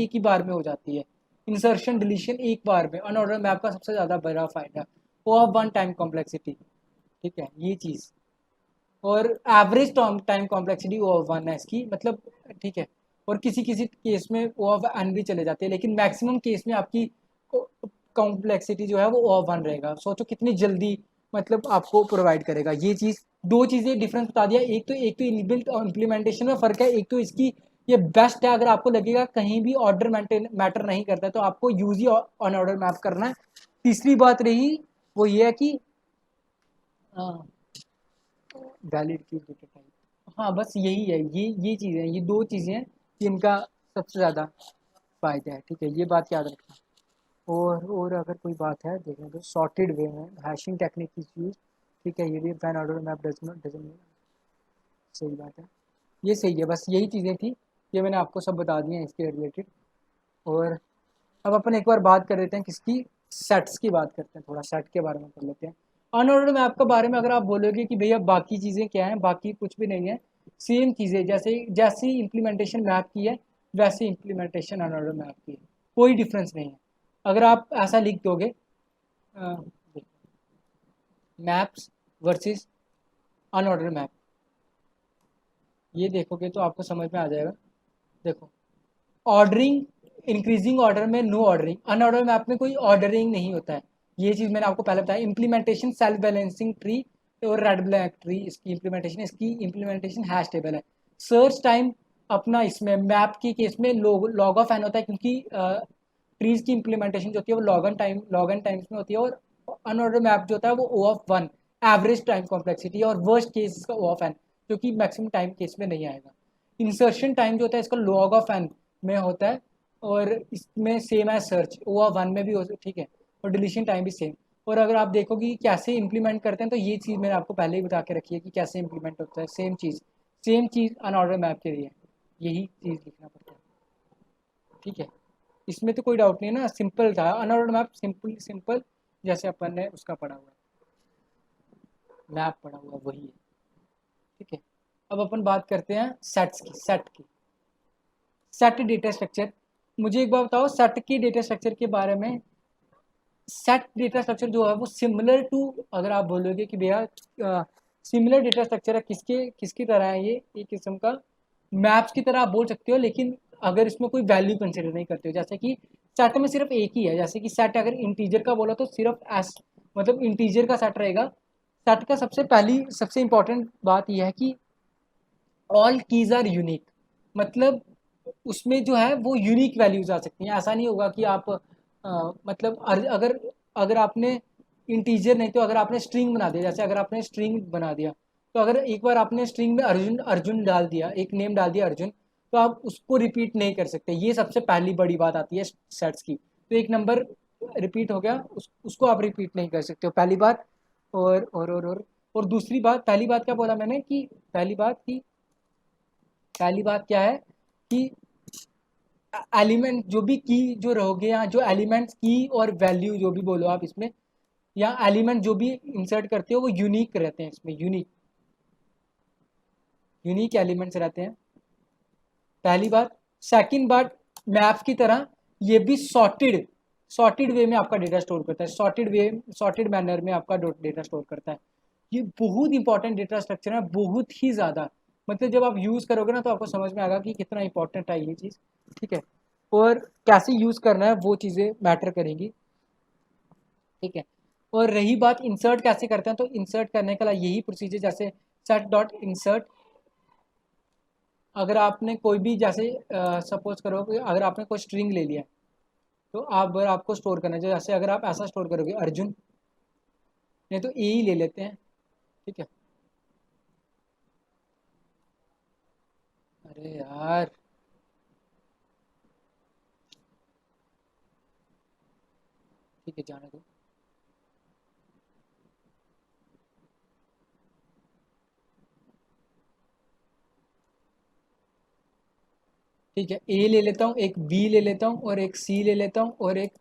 ही बार में हो जाती है। इंसर्शन डिलीशन एक बार में, अनऑर्डर मैप का सबसे ज्यादा बड़ा फायदा O of one time complexity, ठीक है ये चीज़। और average time complexity O of one है इसकी, मतलब ठीक है। और किसी किसी केस में ओ ऑफ एन भी चले जाते हैं, लेकिन मैक्सिमम केस में आपकी कॉम्प्लेक्सिटी जो है वो ओ ऑफ वन रहेगा। सोचो कितनी जल्दी मतलब आपको प्रोवाइड करेगा ये चीज़। दो चीज़ें डिफरेंस बता दिया, एक तो इनबिल्ट और इम्प्लीमेंटेशन में फ़र्क है, एक तो इसकी ये बेस्ट है। अगर आपको लगेगा कहीं भी ऑर्डर मैटर नहीं करता है तो आपको use he on order map करना है। तीसरी बात रही वो ये है कि वैलिड की डेटा टाइप, हाँ बस यही है, ये चीज़ें हैं, ये दो चीज़ें हैं जिनका सबसे ज़्यादा फ़ायदा है, ठीक है। ये बात याद रखना। और अगर कोई बात है देखें तो सॉर्टेड वे में हैशिंग टेक्निक इज यूज, ठीक है। ये भी वैन ऑर्डर मैप डजन, सही बात है, ये सही है। बस यही चीज़ें थी, ये मैंने आपको सब बता दी हैं इसके रिलेटेड। और अब अपन एक बार बात कर लेते हैं किसकी, सेट्स की बात करते हैं, थोड़ा सेट के बारे में कर लेते हैं। अनऑर्डर्ड मैप के बारे में अगर आप बोलोगे कि भैया बाकी चीज़ें क्या हैं, बाकी कुछ भी नहीं है, सेम चीज़ें जैसे जैसी इम्प्लीमेंटेशन मैप की है वैसे इम्प्लीमेंटेशन अनऑर्डर्ड मैप की है, कोई डिफरेंस नहीं है। अगर आप ऐसा लिख दोगे मैप्स वर्सेस अनऑर्डर्ड मैप, ये देखोगे तो आपको समझ में आ जाएगा। देखो, ऑर्डरिंग इंक्रीजिंग ऑर्डर में नो ऑर्डरिंग, अनऑर्डर मैप में कोई ऑर्डरिंग नहीं होता है। ये चीज़ मैंने आपको पहले बताया। इम्प्लीमेंटेशन सेल्फ बैलेंसिंग ट्री और रेड ब्लैक ट्री इसकी इम्प्लीमेंटेशन हैश टेबल है। सर्च टाइम अपना इसमें मैप के केस में लॉग ऑफ एन होता है, क्योंकि ट्रीज की इम्प्लीमेंटेशन जो होती है वो लॉग एन टाइम्स में होती है। और अनऑर्डर मैप जो होता है वो O of one average time complexity, और वर्स्ट केस इसका ओ ऑफ एन, जो कि मैक्सिमम टाइम केस में नहीं आएगा। इंसर्शन टाइम जो होता है इसका लॉग ऑफ एन में होता है, और इसमें सेम है सर्च, वो 1 में भी हो, ठीक है, और डिलीशन टाइम भी सेम। और अगर आप देखोगे कि कैसे इंप्लीमेंट करते हैं, तो ये चीज़ मैंने आपको पहले ही बता के रखी है कि कैसे इंप्लीमेंट होता है। सेम चीज़ अनऑर्डर मैप के लिए यही चीज़ लिखना पड़ता है, ठीक है। इसमें तो कोई डाउट नहीं है ना, सिंपल था अनऑर्डर मैप, सिंपल सिंपल जैसे अपन ने उसका पढ़ा हुआ है, मैप पढ़ा हुआ है वही है, ठीक है। अब अपन बात करते हैं सेट की। सेट डेटा स्ट्रक्चर, मुझे एक बात बताओ सेट की डेटा स्ट्रक्चर के बारे में। सेट डेटा स्ट्रक्चर जो है वो सिमिलर टू, अगर आप बोलोगे कि भैया सिमिलर डेटा स्ट्रक्चर है, किसके किसकी तरह है, ये एक किस्म का मैप्स की तरह आप बोल सकते हो, लेकिन अगर इसमें कोई वैल्यू कंसिडर नहीं करते हो, जैसे कि सेट में सिर्फ एक ही है, जैसे कि सेट अगर इंटीजर का बोला तो सिर्फ एस, मतलब इंटीजर का सेट रहेगा। सेट का सबसे इंपॉर्टेंट बात यह है कि ऑल कीज आर यूनिक, मतलब उसमें जो है वो यूनिक वैल्यूज आ सकती हैं। ऐसा नहीं होगा कि आप मतलब अगर अगर आपने इंटीजर नहीं तो अगर आपने स्ट्रिंग बना दिया, जैसे अगर आपने स्ट्रिंग बना दिया, तो अगर एक बार आपने स्ट्रिंग में अर्जुन अर्जुन डाल दिया, एक नेम डाल दिया अर्जुन, तो आप उसको रिपीट नहीं कर सकते। ये सबसे पहली बड़ी बात आती है सेट्स की। तो एक नंबर रिपीट हो गया, उसको आप रिपीट नहीं कर सकते हो, पहली बात। और दूसरी बात, पहली बात क्या बोला मैंने कि पहली बात क्या है कि एलिमेंट जो भी की जो रहोगे, या जो एलिमेंट्स की और वैल्यू जो भी बोलो आप इसमें, या एलिमेंट जो भी इंसर्ट करते हो वो यूनिक रहते हैं, इसमें यूनिक एलिमेंट्स रहते हैं, पहली बात। सेकंड बात, मैप की तरह ये भी सॉर्टेड वे में आपका डेटा स्टोर करता है, सॉर्टेड मैनर में आपका डेटा स्टोर करता है। ये बहुत इंपॉर्टेंट डेटा स्ट्रक्चर है, बहुत ही ज़्यादा, मतलब जब आप यूज़ करोगे ना तो आपको समझ में आएगा कि कितना इंपॉर्टेंट है ये चीज़, ठीक है। और कैसे यूज़ करना है वो चीज़ें मैटर करेंगी, ठीक है। और रही बात इंसर्ट कैसे करते हैं, तो इंसर्ट करने का यही प्रोसीजर, जैसे सेट डॉट इंसर्ट। अगर आपने कोई भी, जैसे सपोज करो कि अगर आपने कोई स्ट्रिंग ले लिया, तो आप अगर आपको स्टोर करना चाहिए, जैसे अगर आप ऐसा स्टोर करोगे अर्जुन, नहीं तो ए ही ले लेते हैं, ठीक है। अरे यार, ठीक है जाने दो। ठीक है, ए ले लेता हूँ, एक बी ले लेता हूँ, और एक सी ले लेता हूँ, और एक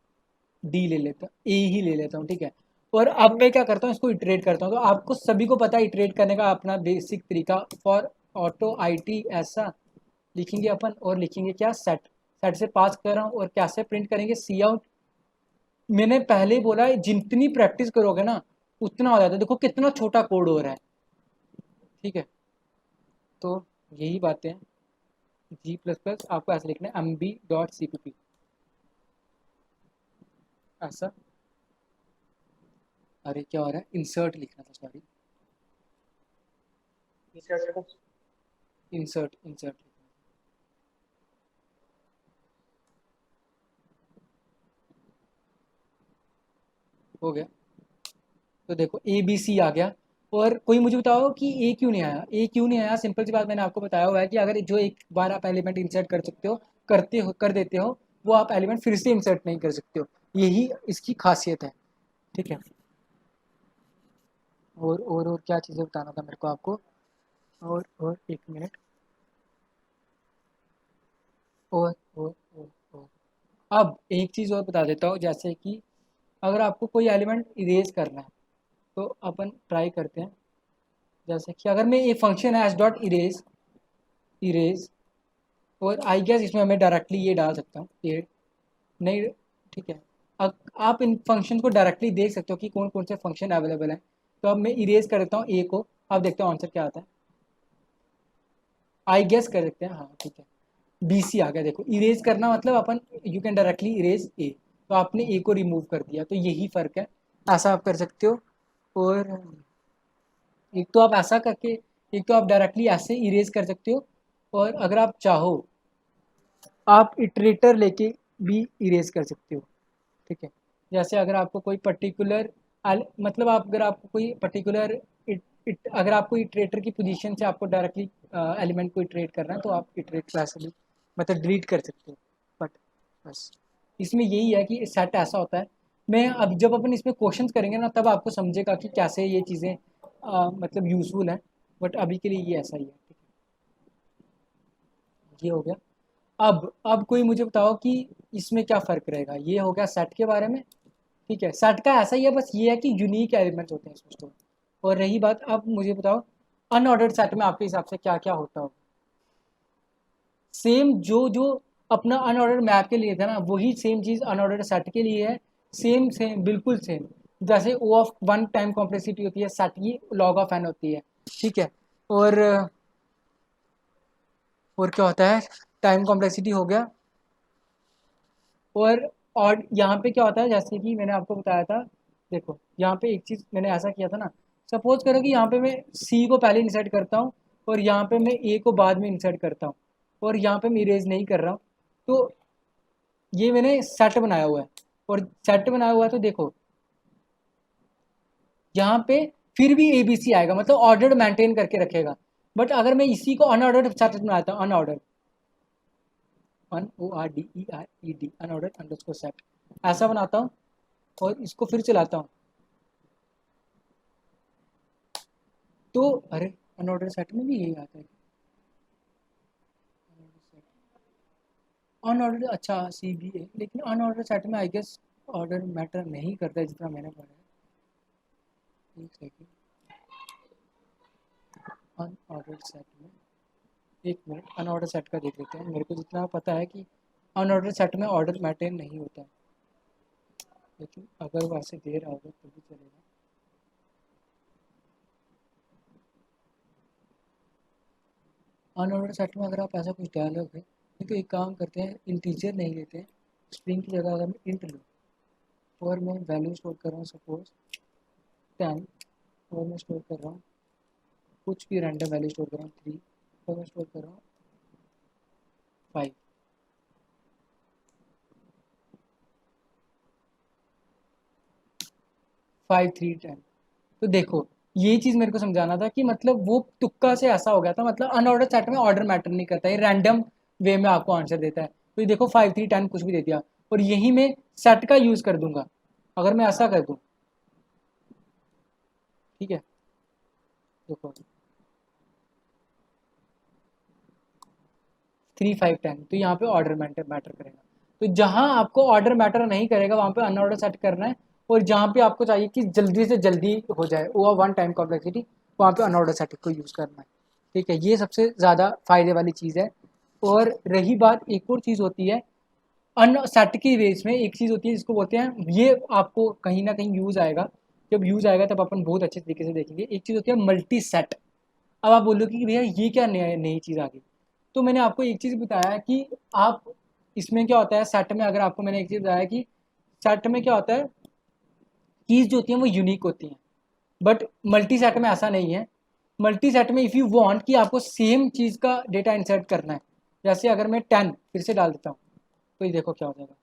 डी ले लेता हूँ, ए ही ले लेता हूँ, ठीक है। और अब मैं क्या करता हूँ, इसको इटरेट करता हूँ। तो आपको सभी को पता है इटरेट करने का अपना बेसिक तरीका, फॉर ऑटो आई टी ऐसा लिखेंगे अपन, और लिखेंगे क्या, सेट से पास कर रहा हूँ, और कैसे प्रिंट करेंगे, सी आउट। मैंने पहले ही बोला है, जितनी प्रैक्टिस करोगे ना उतना हो जाता है। देखो कितना छोटा कोड हो रहा है, ठीक है। तो यही बातें हैं। G++ आपको ऐसे लिखना है, mb.cpp ऐसा। अरे क्या हो रहा है, इंसर्ट लिखना था, सॉरी, इंसर्ट हो गया। तो देखो ABC आ गया। और कोई मुझे बताओ कि ए क्यों नहीं आया, ए क्यों नहीं आया। सिंपल सी बात, मैंने आपको बताया हुआ है कि अगर जो एक बार आप एलिमेंट इंसर्ट कर सकते हो, कर देते हो, वो आप एलिमेंट फिर से इंसर्ट नहीं कर सकते हो, यही इसकी खासियत है, ठीक है। और क्या चीज़ें बताना था मेरे को आपको, और एक मिनट, और अब एक चीज़ और बता देता हूँ, जैसे कि अगर आपको कोई एलिमेंट इरेज करना है, तो अपन ट्राई करते हैं। जैसे कि अगर मैं एक फंक्शन है इरेज, और आई गेस इसमें मैं डायरेक्टली ये डाल सकता हूँ, ये नहीं, ठीक है। अब आप इन फंक्शन को डायरेक्टली देख सकते हो कि कौन कौन से फंक्शन अवेलेबल हैं। तो अब मैं इरेज कर देता हूँ ए को, आप देखते हो आंसर क्या आता है, आई गेस कर सकते हैं, हाँ ठीक है, BC आ गया। देखो इरेज करना मतलब अपन, यू कैन डायरेक्टली इरेज ए, तो आपने ए को रिमूव कर दिया, तो यही फ़र्क है, ऐसा आप कर सकते हो। और एक तो आप ऐसा करके, एक तो आप डायरेक्टली ऐसे इरेज कर सकते हो, और अगर आप चाहो आप इटरेटर लेके भी इरेज कर सकते हो, ठीक है। जैसे अगर आपको कोई पर्टिकुलर मतलब आप अगर आपको कोई पर्टिकुलर अगर आपको इटरेटर की पोजीशन से आपको डायरेक्टली एलिमेंट को इटरेट करना है, तो आप इटरेट क्लास भी मतलब डिलीट कर सकते हो, बट बस इसमें यही है कि सेट ऐसा होता है। मैं अब जब अपन इसमें क्वेश्चंस करेंगे ना तब आपको समझेगा कि कैसे ये चीज़ें मतलब यूज़फुल हैं, बट अभी के लिए ये ऐसा ही है। ठीक है, ये हो गया। अब कोई मुझे बताओ कि इसमें क्या फ़र्क रहेगा। ये हो गया सेट के बारे में। ठीक है, सेट का ऐसा ही है, बस ये है कि यूनिक एलिमेंट्स होते हैं इसमें स्टोर। और रही बात, अब मुझे बताओ अनऑर्डर्ड सेट में आपके हिसाब से क्या क्या होता होगा। सेम जो जो अपना अनऑर्डर्ड मैप के लिए था ना, वही सेम चीज़ अनऑर्डर्ड सेट के लिए है। सेम सेम बिल्कुल सेम। जैसे ओ ऑफ वन टाइम कॉम्प्लेक्सिटी होती है सेट की, लॉग ऑफ एन होती है। ठीक है, और और क्या होता है, टाइम कॉम्प्लेक्सिटी हो गया। और यहाँ पे क्या होता है, जैसे कि मैंने आपको बताया था, देखो यहाँ पे एक चीज़ मैंने ऐसा किया था ना, सपोज करो कि यहाँ पे मैं सी को पहले इंसर्ट करता हूँ और यहाँ पे मैं ए को बाद में इंसर्ट करता हूँ, और यहाँ पे मैं इरेज नहीं कर रहा हूँ। तो ये मैंने सेट बनाया हुआ है, और सेट बनाया हुआ है तो देखो यहाँ पे फिर भी ए बी सी आएगा, मतलब ऑर्डर्ड मेंटेन करके रखेगा। बट अगर मैं इसी को अनऑर्डर्ड सेट बनाता हूँ, unordered, UNORDERED, unordered underscore set ऐसा बनाता हूँ और इसको फिर चलाता हूँ, तो अरे अनऑर्डर सेट में भी यही आता है। अनऑर्डर, अच्छा सी बी है, लेकिन अनऑर्डर सेट में आई गेस ऑर्डर मैटर नहीं करता है जितना मैंने पढ़ा है। एक सेकेंड, अनऑर्डर सेट में, एक मिनट अनऑर्डर सेट का देख लेते हैं। मेरे को जितना पता है कि अनऑर्डर सेट में ऑर्डर मेंटेन नहीं होता, लेकिन अगर वो ऐसे दे रहा होगा तो भी चलेगा। अनऑर्डर सेट में अगर आप ऐसा कुछ डायलॉग है, तो एक काम करते हैं, इंटीजर नहीं लेते हैं, स्ट्रिंग की जगह अगर मैं इंट लूँ और मैं वैल्यू स्टोर कर रहा हूँ सपोज 10, और मैं स्टोर कर रहा हूँ कुछ भी रैंडम वैल्यू स्टोर कर रहा हूँ 3, और मैं स्टोर कर रहा हूँ 5। 5 3 10, तो देखो ये चीज़ मेरे को समझाना था कि मतलब वो तुक्का से ऐसा हो गया था, मतलब अनऑर्डर सेट में ऑर्डर मैटर नहीं करता, ये रैंडम वे में आपको आंसर देता है। तो ये देखो 5 3 10 कुछ भी दे दिया, और यही मैं सेट का यूज़ कर दूंगा अगर मैं ऐसा कर दूँ। ठीक है, देखो 3 5 10, तो यहाँ पे ऑर्डर मैटर करेगा। तो जहाँ आपको ऑर्डर मैटर नहीं करेगा वहाँ पे अनऑर्डर सेट करना है, और जहाँ पे आपको चाहिए कि जल्दी से जल्दी हो जाए ओवर वन टाइम कॉम्प्लेक्सिटी, वहाँ पे अनऑर्डर सेट को यूज़ करना है। ठीक है, ये सबसे ज़्यादा फायदे वाली चीज़ है। और रही बात, एक और चीज़ होती है अन सेट की रेस में, एक चीज़ होती है जिसको बोलते हैं, ये आपको कहीं ना कहीं यूज़ आएगा। जब यूज़ आएगा तब अपन बहुत अच्छे तरीके से देखेंगे। एक चीज़ होती है मल्टी सेट। अब आप बोलोगे कि भैया ये क्या नया नई चीज़ आ गई। तो मैंने आपको एक चीज़ बताया कि आप इसमें क्या होता है सेट में, अगर आपको मैंने एक चीज़ बताया कि सेट में क्या होता है, कीज़ जो होती हैं वो यूनिक होती हैं, बट मल्टी सेट में ऐसा नहीं है। मल्टी सेट में इफ़ यू वांट कि आपको सेम चीज़ का डेटा इंसर्ट करना है, जैसे अगर मैं 10 फिर से डाल देता हूँ, तो ये देखो क्या हो जाएगा।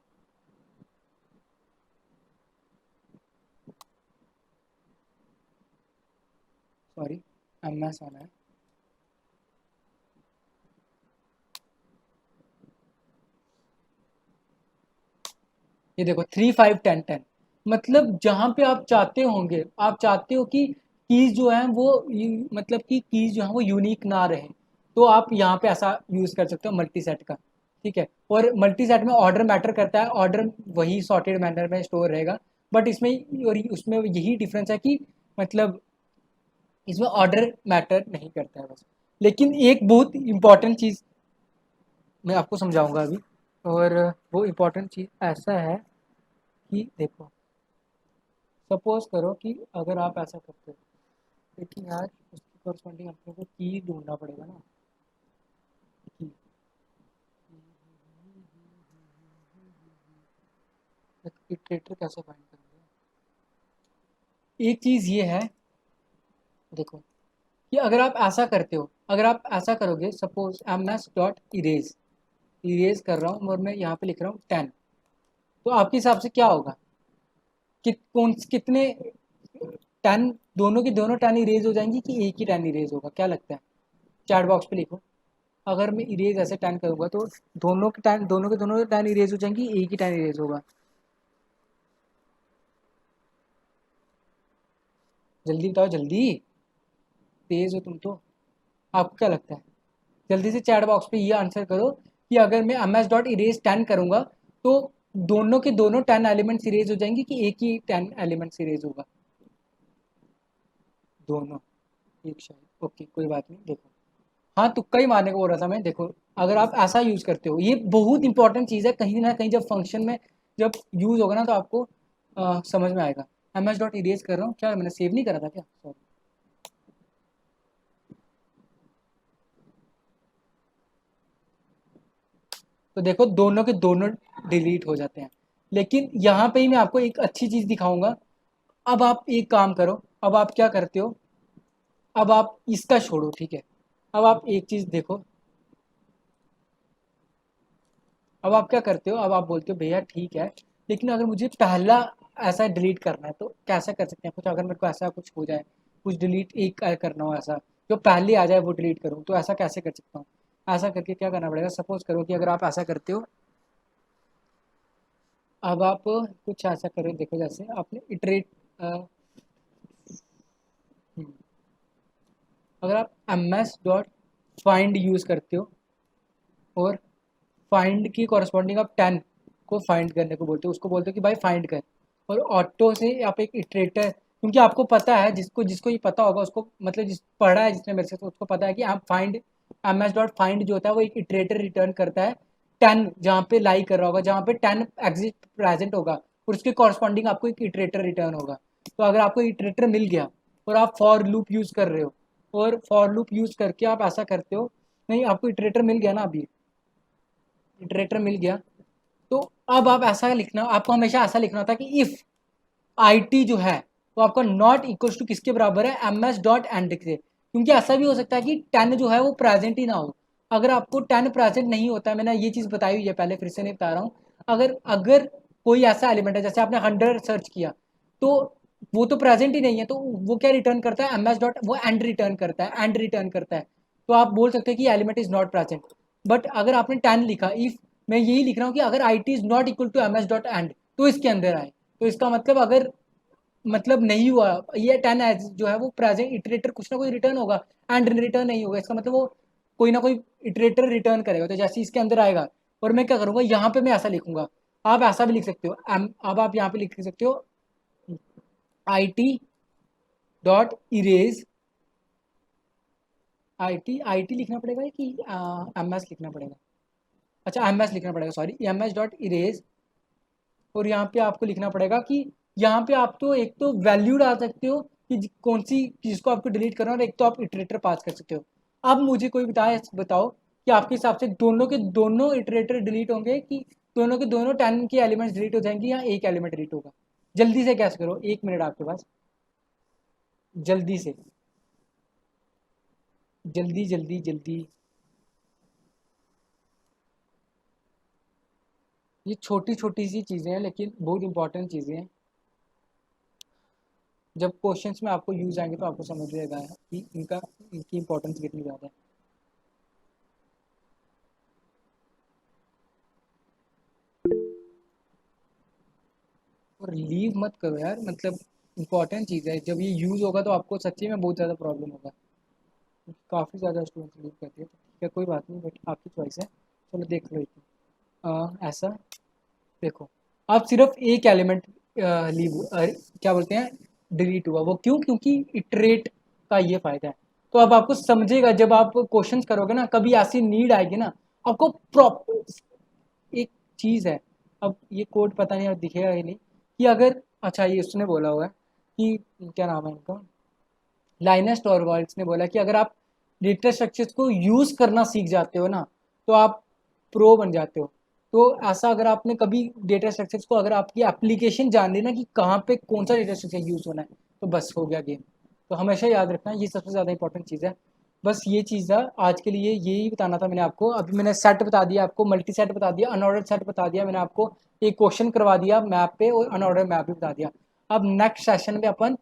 सॉरी, MS आना है। ये देखो 3 5 10 10, मतलब जहाँ पे आप चाहते होंगे, आप चाहते हो कि कीज जो है वो मतलब कि कीज जो है वो यूनिक ना रहे, तो आप यहाँ पे ऐसा यूज़ कर सकते हो मल्टी सेट का। ठीक है, और मल्टी सेट में ऑर्डर मैटर करता है, ऑर्डर वही सॉर्टेड मैनर में स्टोर रहेगा, बट इसमें और उसमें यही डिफरेंस है कि मतलब इसमें ऑर्डर मैटर नहीं करता है बस। लेकिन एक बहुत इंपॉर्टेंट चीज़ मैं आपको समझाऊंगा अभी, और वो इम्पोर्टेंट चीज़ ऐसा है कि देखो सपोज करो कि अगर आप ऐसा करते हो, लेकिन यार उसकी कॉरस्पॉन्डिंग अपने को की ढूंढना पड़ेगा ना, की इटरेटर कैसे फाइंड करेंगे। एक चीज़ ये है, देखो कि अगर आप ऐसा करते हो, अगर आप ऐसा करोगे suppose MS dot erase, erase कर रहा हूँ और मैं यहाँ पे लिख रहा हूँ 10, तो आपके हिसाब से क्या होगा कि कौन कितने 10, दोनों की दोनों 10 इरेज हो जाएंगी कि एक ही 10 इरेज होगा, क्या लगता है, चैट बॉक्स पे लिखो। अगर मैं इरेज ऐसे टैन करूँगा तो दोनों के दोनों टैन इरेज हो जाएंगी, एक ही टैन इरेज होगा। जल्दी बताओ जल्दी, तेज हो तुम तो। आपको क्या लगता है? जल्दी से चैट बॉक्स पे ये आंसर करो कि अगर मैं M S dot erase ten करूँगा तो दोनों के दोनों टेन एलिमेंट्स इरेज हो जाएंगे कि एक ही टेन एलिमेंट्स इरेज होगा? दोनों एक शायद, ओके कोई बात नहीं। देखो, हाँ तुक्का ही मारने को बोल रहा था मैं। देखो, अगर आप ऐसा यूज़ करते हो, ये बहुत इंपॉर्टेंट चीज़ है, कहीं ना कहीं जब फंक्शन में जब यूज़ होगा ना तो आपको समझ में आएगा। एम एस डॉट इरेज कर रहा हूँ, क्या मैंने सेव नहीं करा था क्या? सॉरी। तो देखो दोनों के दोनों डिलीट हो जाते हैं। लेकिन यहाँ पे ही मैं आपको एक अच्छी चीज़ दिखाऊंगा। अब आप एक काम करो, अब आप क्या करते हो, अब आप इसका छोड़ो, ठीक है। अब आप एक चीज़ देखो, अब आप क्या करते हो, अब आप बोलते हो भैया ठीक है, लेकिन अगर मुझे पहला ऐसा डिलीट करना है तो कैसा कर सकते हैं? कुछ अगर मेरे को ऐसा कुछ हो जाए, कुछ डिलीट एक करना हो ऐसा जो पहले आ जाए वो डिलीट करूँ, तो ऐसा कैसे कर सकता हूँ? ऐसा करके क्या करना पड़ेगा, सपोज करो कि अगर आप ऐसा करते हो, अब आप कुछ ऐसा करो, देखो जैसे आपने इटरेट, अगर आप M S dot find use करते हो और फाइंड की कॉरस्पॉन्डिंग आप 10 को फाइंड करने को बोलते हो, उसको बोलते हो कि भाई फाइंड कर, और ऑटो से आप एक इटरेटर, क्योंकि आपको पता है, जिसको जिसको ये पता होगा उसको, मतलब जिस पढ़ा है जिसने मेरे से, तो उसको पता है कि आप find, M S dot find जो होता है वो एक इटरेटर रिटर्न करता है 10 जहाँ पे लाई कर रहा होगा, जहाँ पे 10 एग्जिट प्रेजेंट होगा, और उसके कॉरस्पॉन्डिंग आपको एक इटरेटर रिटर्न होगा। तो अगर आपको इटरेटर मिल गया और आप फॉर लूप यूज़ कर रहे हो, और फॉर लूप यूज़ करके आप ऐसा करते हो, नहीं आपको इटरेटर मिल गया ना, अभी इटरेटर मिल गया, तो अब आप ऐसा लिखना, आपको हमेशा ऐसा लिखना था कि इफ़ आई टी जो है वो आपका नॉट इक्वल्स टू किसके बराबर है, एम एस डॉट एंड से, क्योंकि ऐसा भी हो सकता है कि 10 जो है वो प्रेजेंट ही ना हो। अगर आपको 10 प्रेजेंट नहीं होता है, मैंने ये चीज़ बताई हुई है पहले, फिर से नहीं बता रहा हूँ। अगर अगर कोई ऐसा एलिमेंट है, जैसे आपने 100 सर्च किया, तो वो तो प्रेजेंट ही नहीं है, तो वो क्या रिटर्न करता है, एम एस डॉट, वो एंड रिटर्न करता है, एंड रिटर्न करता है। तो आप बोल सकते हैं कि element is not present. But अगर आपने 10 लिखा, इफ मैं यही लिख रहा हूँ कि अगर I T is not equal to M S dot end, तो इसके अंदर आए, तो इसका मतलब अगर मतलब नहीं हुआ ये 10 एज जो है वो प्रेजेंट इटरेटर कुछ ना कुछ रिटर्न होगा, एंड रिटर्न नहीं होगा, इसका मतलब वो कोई ना कोई इटरेटर रिटर्न करेगा। तो जैसे इसके अंदर आएगा, और मैं क्या करूँगा, यहाँ पे मैं ऐसा लिखूंगा, आप ऐसा भी लिख सकते हो, अब आप यहाँ पे लिख सकते हो I T dot erase, I T लिखना पड़ेगा कि एम एस लिखना पड़ेगा? अच्छा एम एस लिखना पड़ेगा, sorry, M S dot erase. और यहाँ पे आपको लिखना पड़ेगा कि यहाँ पे आप तो एक तो वैल्यू डाल सकते हो कि कौन सी चीज़ को आपको डिलीट करना है, और एक तो आप इटरेटर पास कर सकते हो। अब मुझे कोई बताओ कि आपके हिसाब से दोनों के दोनों इटरेटर डिलीट होंगे, कि दोनों के दोनों 10 के एलिमेंट्स डिलीट हो जाएंगे, या एक एलिमेंट डिलीट होगा? जल्दी से कैसे करो, 1 मिनट आपके पास, जल्दी से, जल्दी जल्दी जल्दी। ये छोटी छोटी सी चीज़ें हैं लेकिन बहुत इंपॉर्टेंट चीज़ें हैं, जब क्वेश्चंस में आपको यूज आएंगे तो आपको समझ आएगा कि इनकी इंपॉर्टेंस कितनी ज़्यादा है। और लीव मत करो यार, मतलब इंपॉर्टेंट चीज़ है, जब ये यूज़ होगा तो आपको सच्ची में बहुत ज़्यादा प्रॉब्लम होगा। काफ़ी ज़्यादा स्टूडेंट्स लीव करते हैं, तो ठीक है कोई बात नहीं, बट आपकी चॉइस है। चलो देख लो ऐसा, देखो आप सिर्फ एक एलिमेंट लीव क्या बोलते हैं डिलीट हुआ, वो क्यों? क्योंकि इटरेट का ये फ़ायदा है। तो अब आपको समझेगा, जब आप क्वेश्चंस करोगे ना, कभी ऐसी नीड आएगी ना, आपको प्रॉपर एक चीज़ है। अब ये कोड पता नहीं अब दिखेगा या नहीं, कि अगर, अच्छा ये उसने बोला हुआ है कि क्या नाम है इनका, लाइनस टॉरवाल्ड्स ने बोला कि अगर आप डेटा स्ट्रक्चर्स को यूज़ करना सीख जाते हो ना, तो आप प्रो बन जाते हो। तो ऐसा अगर आपने कभी डेटा स्ट्रक्चर्स को, अगर आपकी एप्लीकेशन जान ली ना कि कहाँ पे कौन सा डेटा स्ट्रक्चर यूज़ होना है, तो बस हो गया गेम। तो हमेशा याद रखना, ये सबसे ज़्यादा इंपॉर्टेंट चीज़ है। बस ये चीज़ है आज के लिए, यही बताना था मैंने आपको। अभी मैंने सेट बता दिया आपको, मल्टी सेट बता दिया, अनऑर्डर्ड सेट बता दिया मैंने आपको, एक क्वेश्चन करवा दिया मैप पे, और अनऑर्डर्ड मैप भी बता दिया। अब नेक्स्ट सेशन में अपन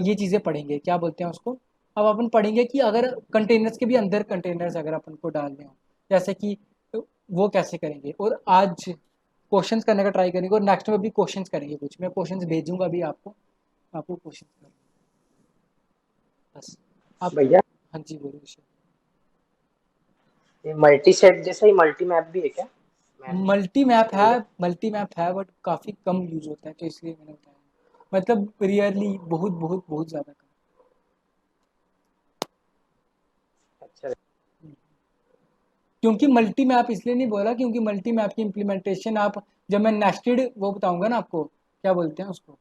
ये चीज़ें पढ़ेंगे, क्या बोलते हैं उसको, अब अपन पढ़ेंगे कि अगर कंटेनर्स के भी अंदर कंटेनर्स अगर अपन को डालने हो, जैसे कि वो कैसे करेंगे। और आज क्वेश्चंस करने का ट्राई करेंगे और नेक्स्ट में भी क्वेश्चंस करेंगे, कुछ मैं क्वेश्चंस भेजूंगा भी आपको क्वेश्चंस कर बस आप। भैया हाँ जी बोलिए विषय। ये मल्टी सेट जैसा ही मल्टी मैप भी है क्या? मल्टी मैप है, भैया मल्टी मैप है बट काफ़ी कम यूज होता है, तो इसलिए मैंने बताया, मतलब रियरली बहुत बहुत बहुत ज़्यादा कम। अच्छा क्योंकि मल्टी मैप इसलिए नहीं बोला क्योंकि मल्टी मैप की इम्प्लीमेंटेशन आप, जब मैं नेस्टेड वो बताऊंगा ना आपको, क्या बोलते हैं उसको,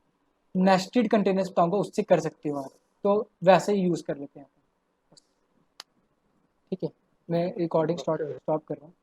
नेस्टेड कंटेनर्स बताऊंगा, उससे कर सकते हो आप, तो वैसे ही यूज़ कर लेते हैं। ठीक है, मैं रिकॉर्डिंग ओके स्टॉप कर रहा हूँ।